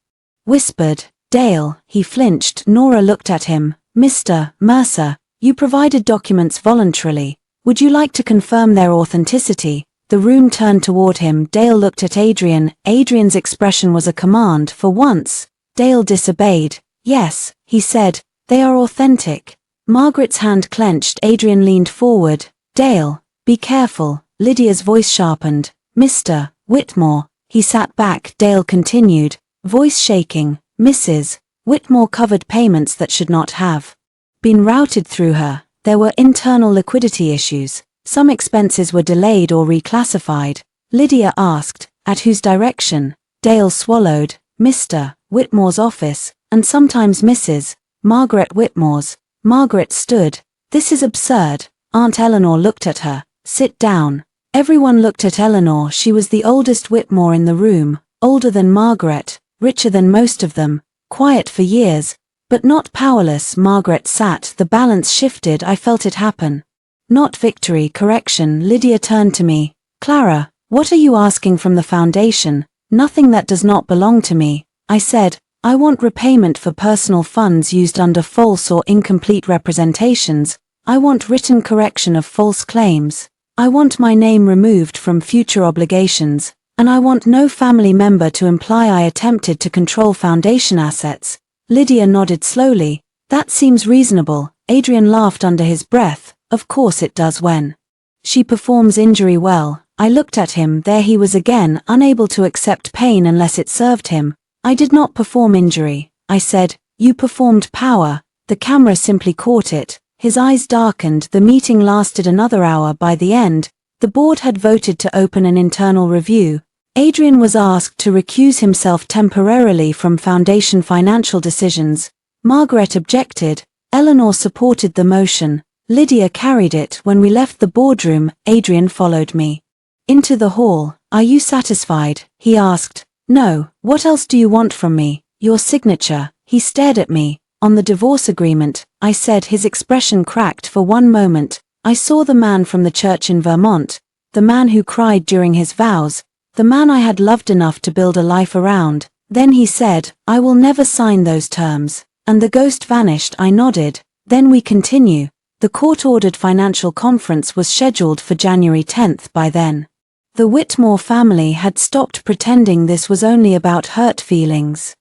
whispered. Dale, he flinched. Nora looked at him. Mr. Mercer, you provided documents voluntarily. Would you like to confirm their authenticity? The room turned toward him. Dale looked at Adrian. Adrian's expression was a command. For once, Dale disobeyed. Yes, he said, they are authentic. Margaret's hand clenched. Adrian leaned forward. Dale, be careful. Lydia's voice sharpened. Mr. Whitmore. He sat back. Dale continued, voice shaking. Mrs. Whitmore covered payments that should not have been routed through her. There were internal liquidity issues. Some expenses were delayed or reclassified. Lydia asked, at whose direction? Dale swallowed. Mr. Whitmore's office, and sometimes Mrs. Margaret Whitmore's. Margaret stood. This is absurd. Aunt Eleanor looked at her. Sit down. Everyone looked at Eleanor. She was the oldest Whitmore in the room, older than Margaret, richer than most of them, quiet for years, but not powerless. Margaret sat. The balance shifted. I felt it happen. Not victory, correction. Lydia turned to me. Clara, what are you asking from the foundation? Nothing that does not belong to me. I said, I want repayment for personal funds used under false or incomplete representations. I want written correction of false claims. I want my name removed from future obligations, and I want no family member to imply I attempted to control foundation assets. Lydia nodded slowly. That seems reasonable. Adrian laughed under his breath. Of course it does when she performs injury well. I looked at him. There he was again, unable to accept pain unless it served him. I did not perform injury. I said, you performed power. The camera simply caught it. His eyes darkened. The meeting lasted another hour. By the end, the board had voted to open an internal review. Adrian was asked to recuse himself temporarily from foundation financial decisions. Margaret objected. Eleanor supported the motion. Lydia carried it. When we left the boardroom, Adrian followed me into the hall. Are you satisfied? He asked. No. What else do you want from me? Your signature. He stared at me. On the divorce agreement, I said. His expression cracked for one moment. I saw the man from the church in Vermont, the man who cried during his vows, the man I had loved enough to build a life around. Then he said, I will never sign those terms. And the ghost vanished. I nodded. Then we continue. The court-ordered financial conference was scheduled for January 10th. By then, the Whitmore family had stopped pretending this was only about hurt feelings.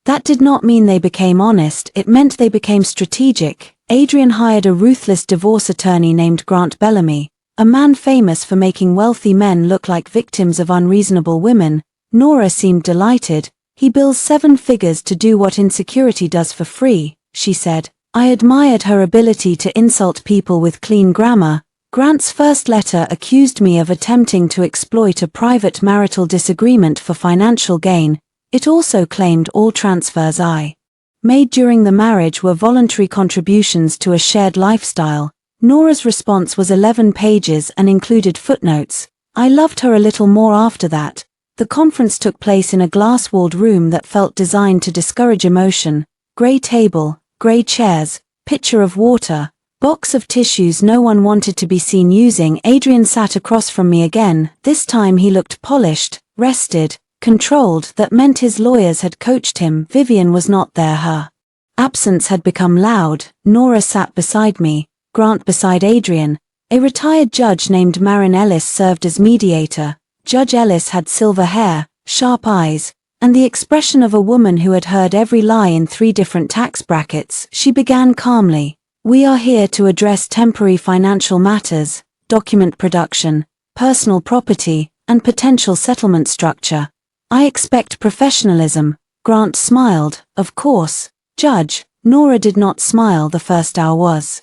That did not mean they became honest. It meant they became strategic. Adrian hired a ruthless divorce attorney named Grant Bellamy, a man famous for making wealthy men look like victims of unreasonable women. Nora seemed delighted. He bills 7 figures to do what insecurity does for free, she said. I admired her ability to insult people with clean grammar. Grant's first letter accused me of attempting to exploit a private marital disagreement for financial gain. It also claimed all transfers I made during the marriage were voluntary contributions to a shared lifestyle. Nora's response was 11 pages and included footnotes. I loved her a little more after that. The conference took place in a glass-walled room that felt designed to discourage emotion. Grey table, grey chairs, pitcher of water, box of tissues no one wanted to be seen using. Adrian sat across from me again. This time he looked polished, rested, controlled. That meant his lawyers had coached him. Vivian was not there. Her absence had become loud. Nora sat beside me, Grant beside Adrian. A retired judge named Marin Ellis served as mediator. Judge Ellis had silver hair, sharp eyes, and the expression of a woman who had heard every lie in 3 different tax brackets. She began calmly. We are here to address temporary financial matters, document production, personal property, and potential settlement structure. I expect professionalism. Grant smiled. Of course, Judge. Nora did not smile. The first hour was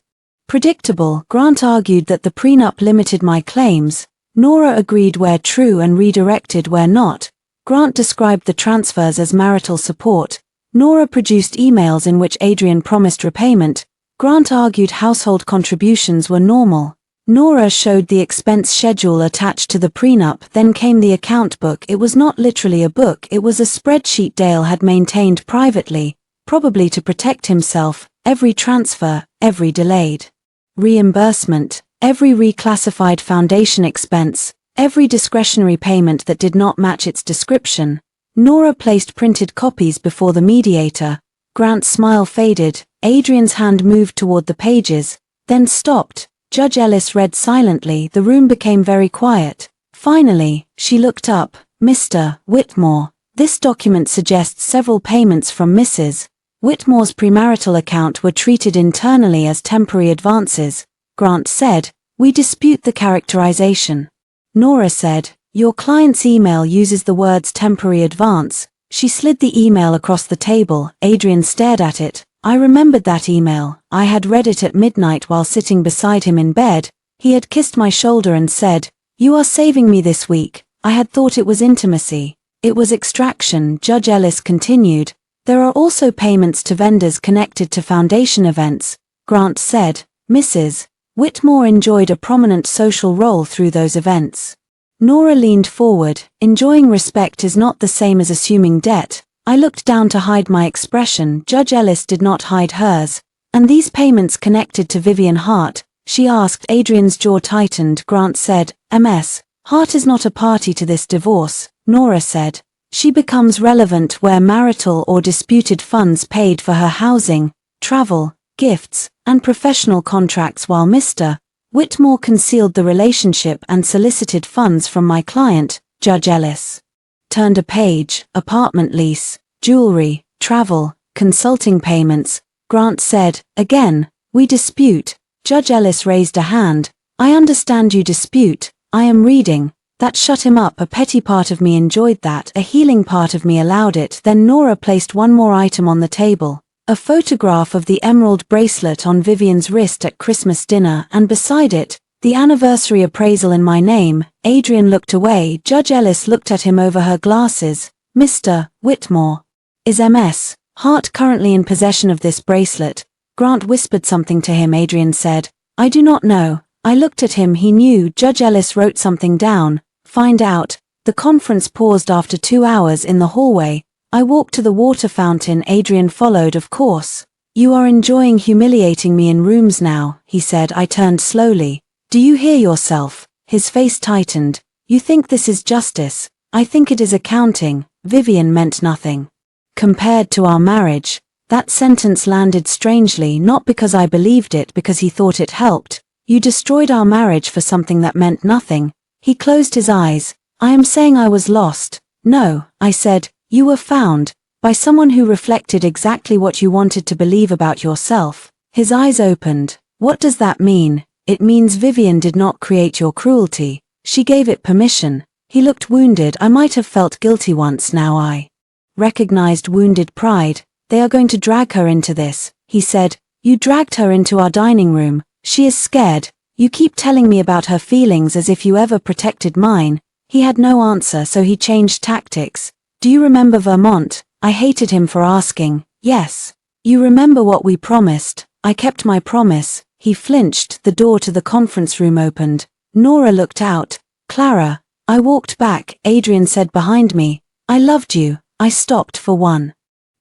predictable. Grant argued that the prenup limited my claims. Nora agreed where true and redirected where not. Grant described the transfers as marital support. Nora produced emails in which Adrian promised repayment. Grant argued household contributions were normal. Nora showed the expense schedule attached to the prenup. Then came the account book. It was not literally a book, it was a spreadsheet Dale had maintained privately, probably to protect himself. Every transfer, every delayed reimbursement, every reclassified foundation expense, every discretionary payment that did not match its description. Nora placed printed copies before the mediator. Grant's smile faded. Adrian's hand moved toward the pages, then stopped. Judge Ellis read silently. The room became very quiet. Finally, she looked up. Mr. Whitmore, this document suggests several payments from Mrs. Whitmore's premarital account were treated internally as temporary advances. Grant said, we dispute the characterization. Nora said, your client's email uses the words temporary advance. She slid the email across the table. Adrian stared at it. I remembered that email. I had read it at midnight while sitting beside him in bed. He had kissed my shoulder and said, you are saving me this week. I had thought it was intimacy. It was extraction. Judge Ellis continued. There are also payments to vendors connected to foundation events. Grant said, Mrs. Whitmore enjoyed a prominent social role through those events. Nora leaned forward. Enjoying respect is not the same as assuming debt. I looked down to hide my expression. Judge Ellis did not hide hers. And these payments connected to Vivian Hart? She asked. Adrian's jaw tightened. Grant said, Ms. Hart is not a party to this divorce. Nora said, she becomes relevant where marital or disputed funds paid for her housing, travel, gifts, and professional contracts while Mr. Whitmore concealed the relationship and solicited funds from my client. Judge Ellis turned a page. Apartment lease, jewelry, travel, consulting payments. Grant said, again, we dispute. Judge Ellis raised a hand. I understand you dispute. I am reading. That shut him up. A petty part of me enjoyed that. A healing part of me allowed it. Then Nora placed one more item on the table. A photograph of the emerald bracelet on Vivian's wrist at Christmas dinner, and beside it, the anniversary appraisal in my name. Adrian looked away. Judge Ellis looked at him over her glasses. Mr. Whitmore, is Ms. Hart currently in possession of this bracelet? Grant whispered something to him. Adrian said, I do not know. I looked at him. He knew. Judge Ellis wrote something down. Find out. The conference paused after 2 hours in the hallway. I walked to the water fountain. Adrian followed. Of course. You are enjoying humiliating me in rooms now, he said. I turned slowly. Do you hear yourself? His face tightened. You think this is justice? I think it is accounting. Vivian meant nothing compared to our marriage. That sentence landed strangely, not because I believed it, because he thought it helped. You destroyed our marriage for something that meant nothing. He closed his eyes. I am saying I was lost. No, I said, you were found by someone who reflected exactly what you wanted to believe about yourself. His eyes opened. What does that mean? It means Vivian did not create your cruelty. She gave it permission. He looked wounded. I might have felt guilty once. Now I recognized wounded pride. They are going to drag her into this, he said. You dragged her into our dining room. She is scared. You keep telling me about her feelings as if you ever protected mine. He had no answer, so he changed tactics. Do you remember Vermont? I hated him for asking. Yes. You remember what we promised? I kept my promise. He flinched. The door to the conference room opened. Nora looked out. Clara. I walked back. Adrian said behind me, I loved you. I stopped for one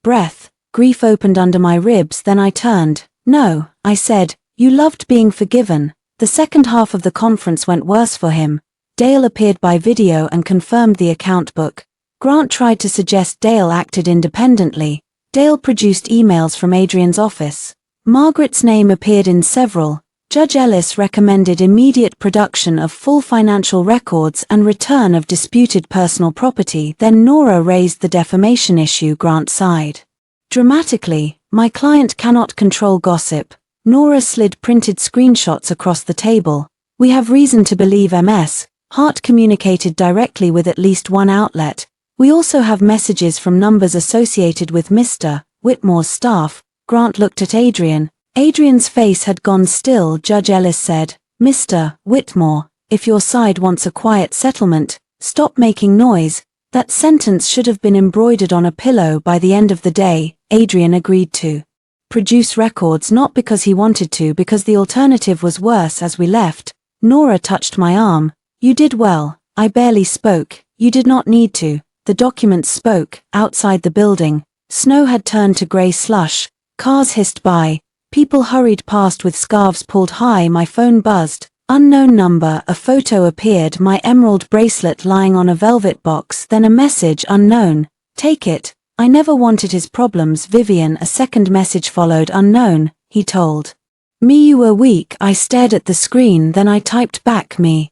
breath. Grief opened under my ribs. Then I turned. No, I said, you loved being forgiven. The second half of the conference went worse for him. Dale appeared by video and confirmed the account book. Grant tried to suggest Dale acted independently. Dale produced emails from Adrian's office. Margaret's name appeared in several. Judge Ellis recommended immediate production of full financial records and return of disputed personal property. Then Nora raised the defamation issue. Grant sighed dramatically. My client cannot control gossip. Nora slid printed screenshots across the table. We have reason to believe Ms. Hart communicated directly with at least one outlet. We also have messages from numbers associated with Mr. Whitmore's staff. Grant looked at Adrian. Adrian's face had gone still. Judge Ellis said, Mr. Whitmore, if your side wants a quiet settlement, stop making noise. That sentence should have been embroidered on a pillow by the end of the day. Adrian agreed to produce records, not because he wanted to, because the alternative was worse. As we left, Nora touched my arm. You did well. I barely spoke. You did not need to. The documents spoke. Outside the building, snow had turned to grey slush. Cars hissed by. People hurried past with scarves pulled high. My phone buzzed. Unknown number. A photo appeared. My emerald bracelet lying on a velvet box. Then a message. Unknown. Take it. I never wanted his problems, Vivian. A second message followed. Unknown, he told me. You were weak. I stared at the screen, then I typed back me.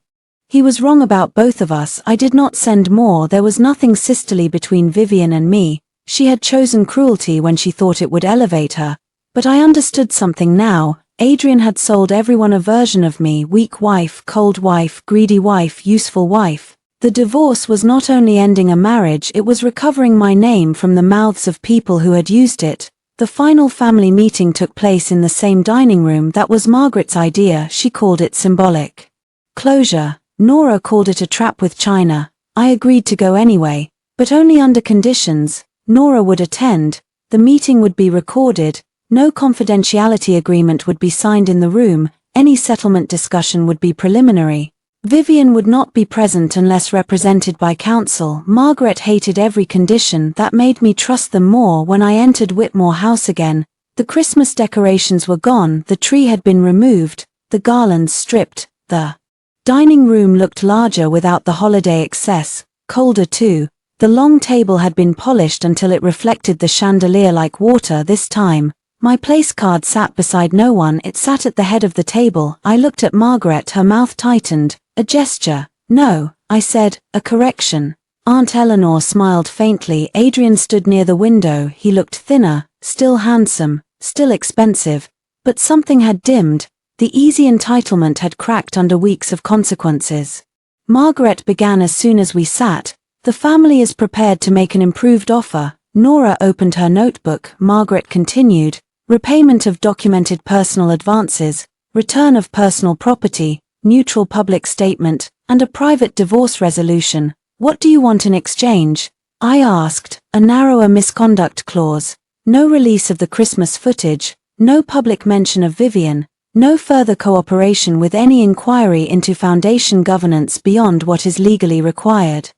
He was wrong about both of us. I did not send more. There was nothing sisterly between Vivian and me. She had chosen cruelty when she thought it would elevate her. But I understood something now. Adrian had sold everyone a version of me. Weak wife, cold wife, greedy wife, useful wife. The divorce was not only ending a marriage, it was recovering my name from the mouths of people who had used it. The final family meeting took place in the same dining room. That was Margaret's idea. She called it symbolic closure. Nora called it a trap with China. I agreed to go anyway, but only under conditions. Nora would attend. The meeting would be recorded. No confidentiality agreement would be signed in the room. Any settlement discussion would be preliminary. Vivian would not be present unless represented by counsel. Margaret hated every condition. That made me trust them more. When I entered Whitmore House again, the Christmas decorations were gone. The tree had been removed, the garlands stripped. The dining room looked larger without the holiday excess, colder too. The long table had been polished until it reflected the chandelier like water. This time, my place card sat beside no one. It sat at the head of the table. I looked at Margaret. Her mouth tightened. A gesture. No, I said, a correction. Aunt Eleanor smiled faintly. Adrian stood near the window. He looked thinner, still handsome, still expensive. But something had dimmed. The easy entitlement had cracked under weeks of consequences. Margaret began as soon as we sat. The family is prepared to make an improved offer. Nora opened her notebook. Margaret continued. Repayment of documented personal advances, return of personal property, neutral public statement, and a private divorce resolution. What do you want in exchange? I asked. A narrower misconduct clause. No release of the Christmas footage. No public mention of Vivian. No further cooperation with any inquiry into foundation governance beyond what is legally required.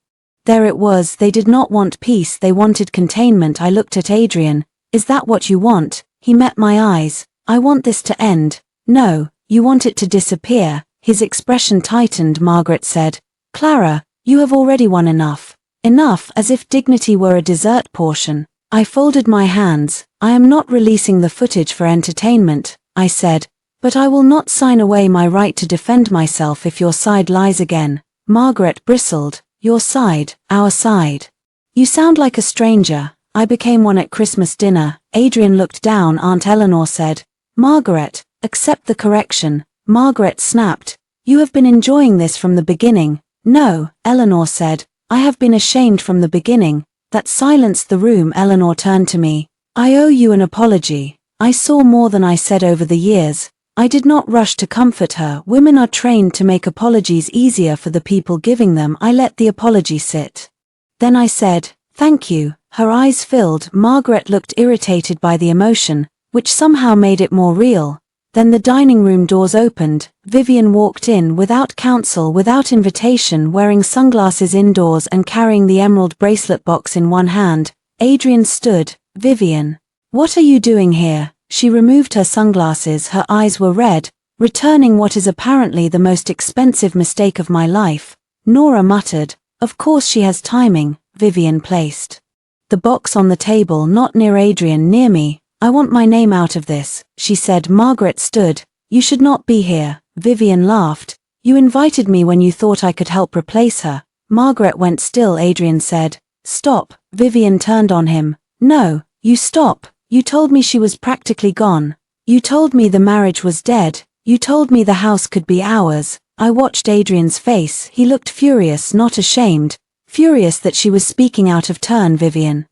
There it was. They did not want peace, they wanted containment. I looked at Adrian. Is that what you want? He met my eyes. I want this to end. No, you want it to disappear. His expression tightened. Margaret said, Clara, you have already won enough. Enough, as if dignity were a dessert portion. I folded my hands. I am not releasing the footage for entertainment, I said. But I will not sign away my right to defend myself if your side lies again. Margaret bristled. Your side, our side. You sound like a stranger. I became one at Christmas dinner. Adrian looked down. Aunt Eleanor said, Margaret, accept the correction. Margaret snapped. You have been enjoying this from the beginning. No, Eleanor said. I have been ashamed from the beginning. That silenced the room. Eleanor turned to me. I owe you an apology. I saw more than I said over the years. I did not rush to comfort her. Women are trained to make apologies easier for the people giving them. I let the apology sit. Then I said, thank you. Her eyes filled. Margaret looked irritated by the emotion, which somehow made it more real. Then the dining room doors opened. Vivian walked in without counsel, without invitation, wearing sunglasses indoors and carrying the emerald bracelet box in one hand. Adrian stood. Vivian, what are you doing here? She removed her sunglasses. Her eyes were red, returning what is apparently the most expensive mistake of my life. Nora muttered, of course she has timing. Vivian placed the box on the table, not near Adrian, near me. I want my name out of this, she said. Margaret stood. You should not be here. Vivian laughed. You invited me when you thought I could help replace her. Margaret went still. Adrian said, stop. Vivian turned on him. No, you stop. You told me she was practically gone. You told me the marriage was dead. You told me the house could be ours. I watched Adrian's face. He looked furious, not ashamed. Furious that she was speaking out of turn. Vivian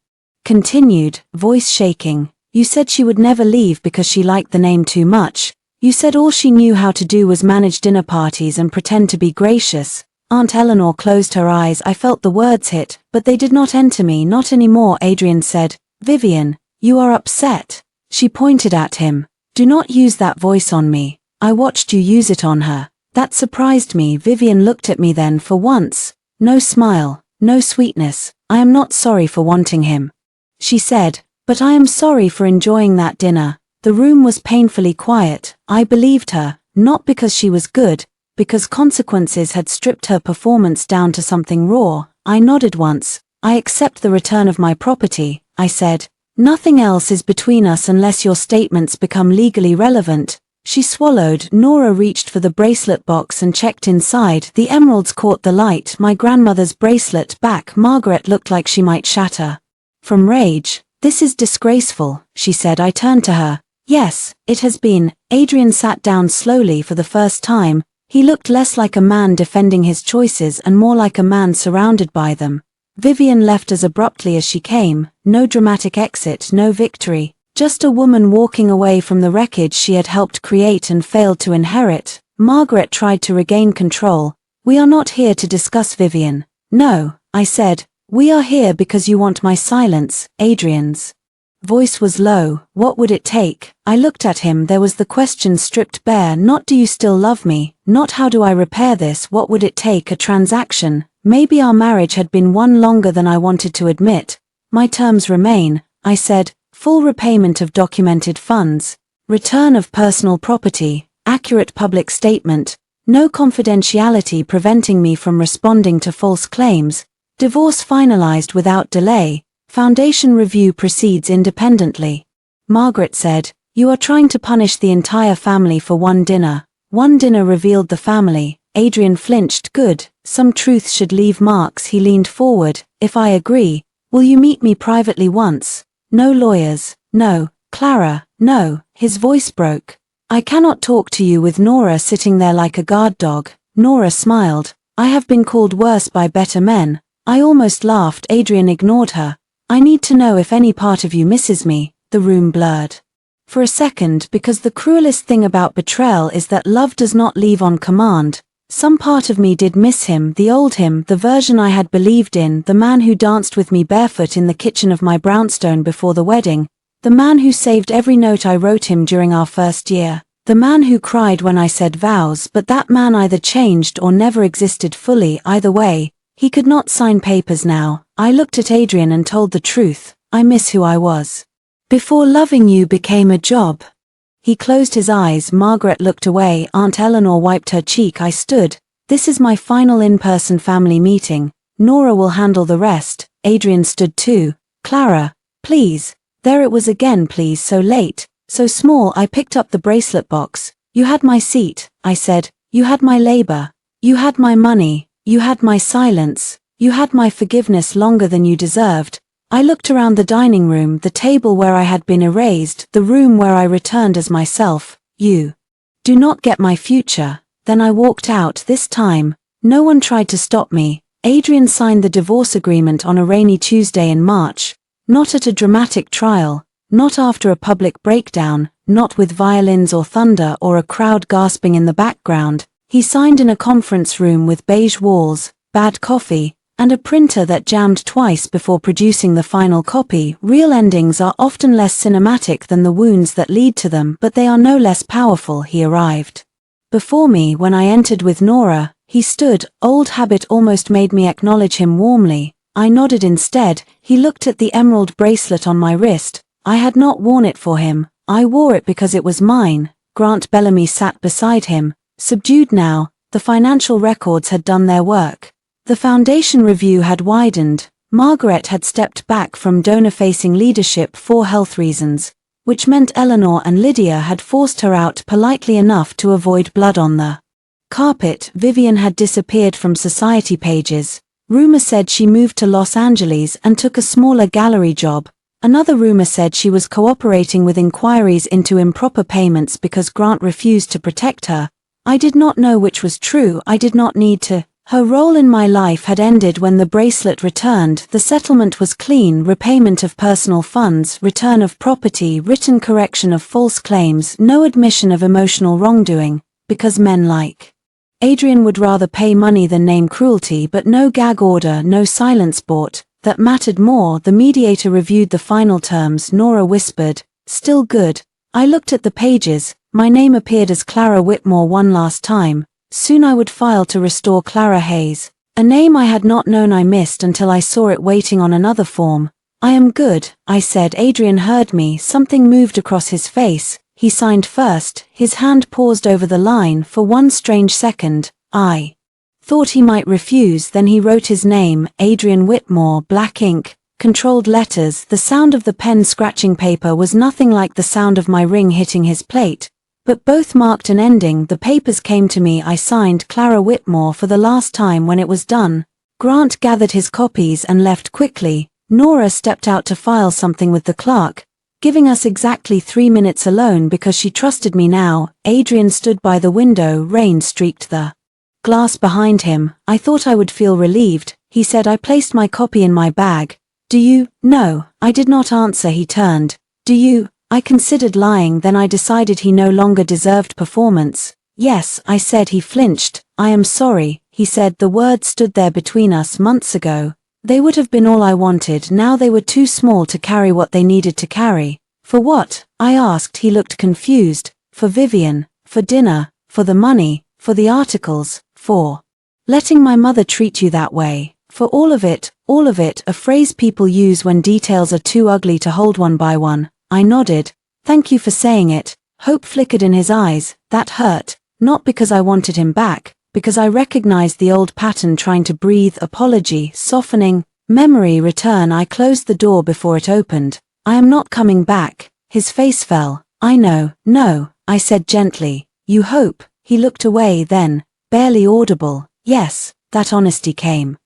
continued, voice shaking. You said she would never leave because she liked the name too much. You said all she knew how to do was manage dinner parties and pretend to be gracious. Aunt Eleanor closed her eyes. I felt the words hit, but they did not enter me. Not anymore. Adrian said, Vivian, you are upset. She pointed at him. Do not use that voice on me. I watched you use it on her. That surprised me. Vivian looked at me then for once. No smile, no sweetness. I am not sorry for wanting him, she said, but I am sorry for enjoying that dinner. The room was painfully quiet. I believed her, not because she was good, because consequences had stripped her performance down to something raw. I nodded once. I accept the return of my property, I said. Nothing else is between us unless your statements become legally relevant. She swallowed. Nora reached for the bracelet box and checked inside. The emeralds caught the light. My grandmother's bracelet back. Margaret looked like she might shatter from rage. This is disgraceful, she said. I turned to her. Yes, it has been. Adrian sat down slowly for the first time. He looked less like a man defending his choices and more like a man surrounded by them. Vivian left as abruptly as she came. No dramatic exit, no victory. Just a woman walking away from the wreckage she had helped create and failed to inherit. Margaret tried to regain control. We are not here to discuss Vivian. No, I said. We are here because you want my silence. Adrian's voice was low. What would it take? I looked at him. There was the question stripped bare. Not do you still love me? Not how do I repair this? What would it take? A transaction. Maybe our marriage had been one longer than I wanted to admit. My terms remain, I said. Full repayment of documented funds, return of personal property, accurate public statement, no confidentiality preventing me from responding to false claims, divorce finalized without delay, foundation review proceeds independently. Margaret said, you are trying to punish the entire family for one dinner. One dinner revealed the family. Adrian flinched. Good, some truth should leave marks. He leaned forward. If I agree, will you meet me privately once? No lawyers, no, Clara, no. His voice broke. I cannot talk to you with Nora sitting there like a guard dog. Nora smiled. I have been called worse by better men. I almost laughed. Adrian ignored her. I need to know if any part of you misses me. The room blurred for a second, because the cruelest thing about betrayal is that love does not leave on command. Some part of me did miss him, the old him, the version I had believed in, the man who danced with me barefoot in the kitchen of my brownstone before the wedding, the man who saved every note I wrote him during our first year, the man who cried when I said vows. But that man either changed or never existed fully. Either way, he could not sign papers now. I looked at Adrian and told the truth. I miss who I was before loving you became a job. He closed his eyes. Margaret looked away. Aunt Eleanor wiped her cheek. I stood. This is my final in-person family meeting. Nora will handle the rest. Adrian stood too. Clara, please. There it was again. Please. So late, so small. I picked up the bracelet box. You had my seat, I said. You had my labor. You had my money. You had my silence. You had my forgiveness longer than you deserved. I looked around the dining room, the table where I had been erased, the room where I returned as myself. You do not get my future. Then I walked out. This time, no one tried to stop me. Adrian signed the divorce agreement on a rainy Tuesday in March. Not at a dramatic trial, not after a public breakdown, not with violins or thunder or a crowd gasping in the background. He signed in a conference room with beige walls, bad coffee, and a printer that jammed twice before producing the final copy. Real endings are often less cinematic than the wounds that lead to them, but they are no less powerful. He arrived before me when I entered with Nora. He stood. Old habit almost made me acknowledge him warmly. I nodded instead. He looked at the emerald bracelet on my wrist. I had not worn it for him. I wore it because it was mine. Grant Bellamy sat beside him, subdued now. The financial records had done their work. The foundation review had widened. Margaret had stepped back from donor-facing leadership for health reasons, which meant Eleanor and Lydia had forced her out politely enough to avoid blood on the carpet. Vivian had disappeared from society pages. Rumor said she moved to Los Angeles and took a smaller gallery job. Another rumor said she was cooperating with inquiries into improper payments because Grant refused to protect her. I did not know which was true. I did not need to. Her role in my life had ended when the bracelet returned. The settlement was clean: repayment of personal funds, return of property, written correction of false claims, no admission of emotional wrongdoing, because men like Adrian would rather pay money than name cruelty. But no gag order, no silence bought. That mattered more. The mediator reviewed the final terms. Nora whispered, "Still good." I looked at the pages. My name appeared as Clara Whitmore one last time. Soon I would file to restore Clara Hayes, a name I had not known I missed until I saw it waiting on another form. I am good, I said. Adrian heard me. Something moved across his face. He signed first. His hand paused over the line for one strange second. I thought he might refuse. Then he wrote his name, Adrian Whitmore, black ink, controlled letters. The sound of the pen scratching paper was nothing like the sound of my ring hitting his plate, but both marked an ending. The papers came to me. I signed Clara Whitmore for the last time. When it was done, Grant gathered his copies and left quickly. Nora stepped out to file something with the clerk, giving us exactly 3 minutes alone because she trusted me now. Adrian stood by the window. Rain streaked the glass behind him. I thought I would feel relieved. He said, I placed my copy in my bag. Do you? No, I did not answer. He turned. Do you? I considered lying. Then I decided he no longer deserved performance. Yes, I said. He flinched. I am sorry, he said. The words stood there between us months ago. They would have been all I wanted. Now they were too small to carry what they needed to carry. For what? I asked. He looked confused. For Vivian, for dinner, for the money, for the articles, for letting my mother treat you that way, for all of it, a phrase people use when details are too ugly to hold one by one. I nodded. Thank you for saying it. Hope flickered in his eyes. That hurt, not because I wanted him back, because I recognized the old pattern, trying to breathe, apology, softening, memory return. I closed the door before it opened. I am not coming back. His face fell. I know, no, I said gently. You hope? He looked away. Then, barely audible, yes, that honesty came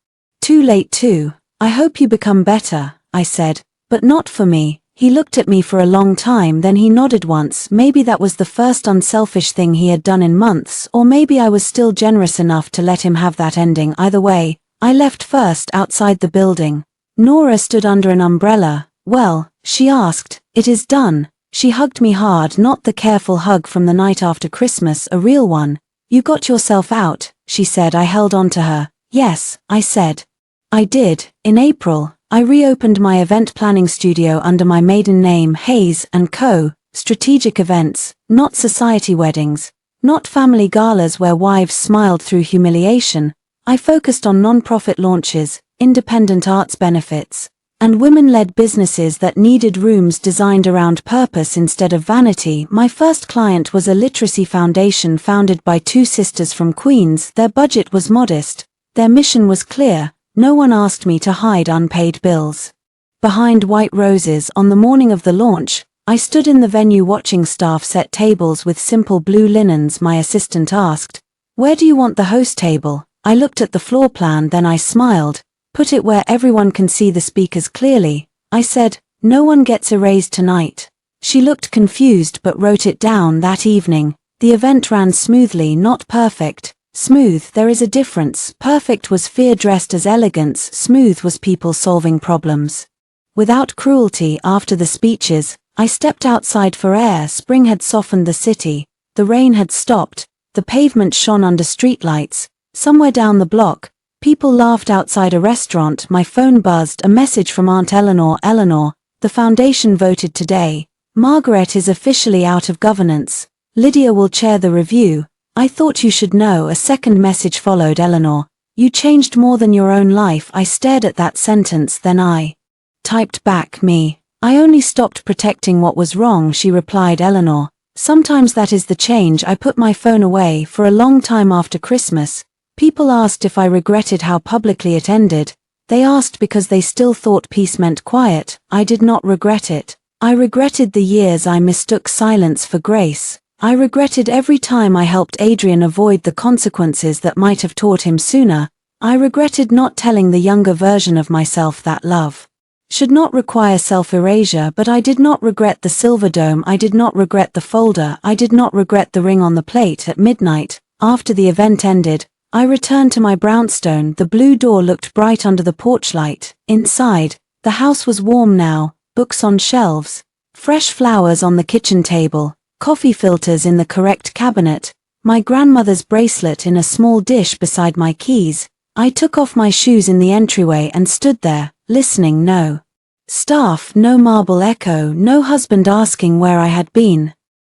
too late too. I hope you become better, I said, but not for me. He looked at me for a long time. Then he nodded once. Maybe that was the first unselfish thing he had done in months, or maybe I was still generous enough to let him have that ending. Either way, I left first. Outside the building, Nora stood under an umbrella. Well, she asked, it is done. She hugged me hard, not the careful hug from the night after Christmas, a real one. You got yourself out, she said. I held on to her. Yes, I said. I did. In April, I reopened my event planning studio under my maiden name, Hayes & Co. Strategic events, not society weddings, not family galas where wives smiled through humiliation. I focused on non-profit launches, independent arts benefits, and women-led businesses that needed rooms designed around purpose instead of vanity. My first client was a literacy foundation founded by two sisters from Queens. Their budget was modest. Their mission was clear. No one asked me to hide unpaid bills behind white roses. On the morning of the launch, I stood in the venue watching staff set tables with simple blue linens. My assistant asked, "Where do you want the host table?" I looked at the floor plan, then I smiled. "Put it where everyone can see the speakers clearly," I said. "No one gets erased tonight." She looked confused but wrote it down. That evening, the event ran smoothly. Not perfect. Smooth, there is a difference. Perfect was fear dressed as elegance. Smooth was people solving problems without cruelty. After the speeches, I stepped outside for air. Spring had softened the city. The rain had stopped. The pavement shone under streetlights. Somewhere down the block, people laughed outside a restaurant. My phone buzzed. A message from Aunt Eleanor. "Eleanor, the foundation voted today. Margaret is officially out of governance. Lydia will chair the review. I thought you should know." A second message followed. "Eleanor, you changed more than your own life." I stared at that sentence, then I typed back, "Me. I only stopped protecting what was wrong." She replied, "Eleanor, sometimes that is the change." I put my phone away. For a long time after Christmas, people asked if I regretted how publicly it ended. They asked because they still thought peace meant quiet. I did not regret it. I regretted the years I mistook silence for grace. I regretted every time I helped Adrian avoid the consequences that might have taught him sooner. I regretted not telling the younger version of myself that love should not require self-erasure. But I did not regret the silver dome. I did not regret the folder. I did not regret the ring on the plate. At midnight, after the event ended, I returned to my brownstone. The blue door looked bright under the porch light. Inside, the house was warm now. Books on shelves, fresh flowers on the kitchen table, coffee filters in the correct cabinet, my grandmother's bracelet in a small dish beside my keys. I took off my shoes in the entryway and stood there, listening. No staff, no marble echo, no husband asking where I had been,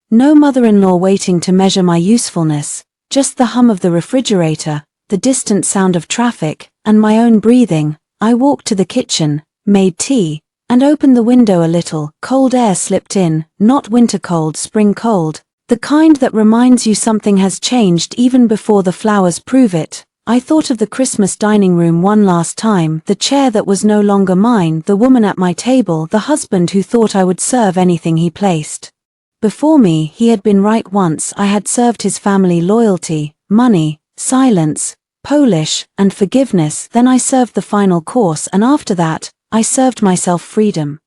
no mother-in-law waiting to measure my usefulness. Just the hum of the refrigerator, the distant sound of traffic, and my own breathing. I walked to the kitchen, made tea, and opened the window a little. Cold air slipped in, not winter cold, spring cold, the kind that reminds you something has changed even before the flowers prove it. I thought of the Christmas dining room one last time, the chair that was no longer mine, the woman at my table, the husband who thought I would serve anything he placed before me. He had been right once. I had served his family loyalty, money, silence, Polish, and forgiveness. Then I served the final course, and after that, I served myself freedom.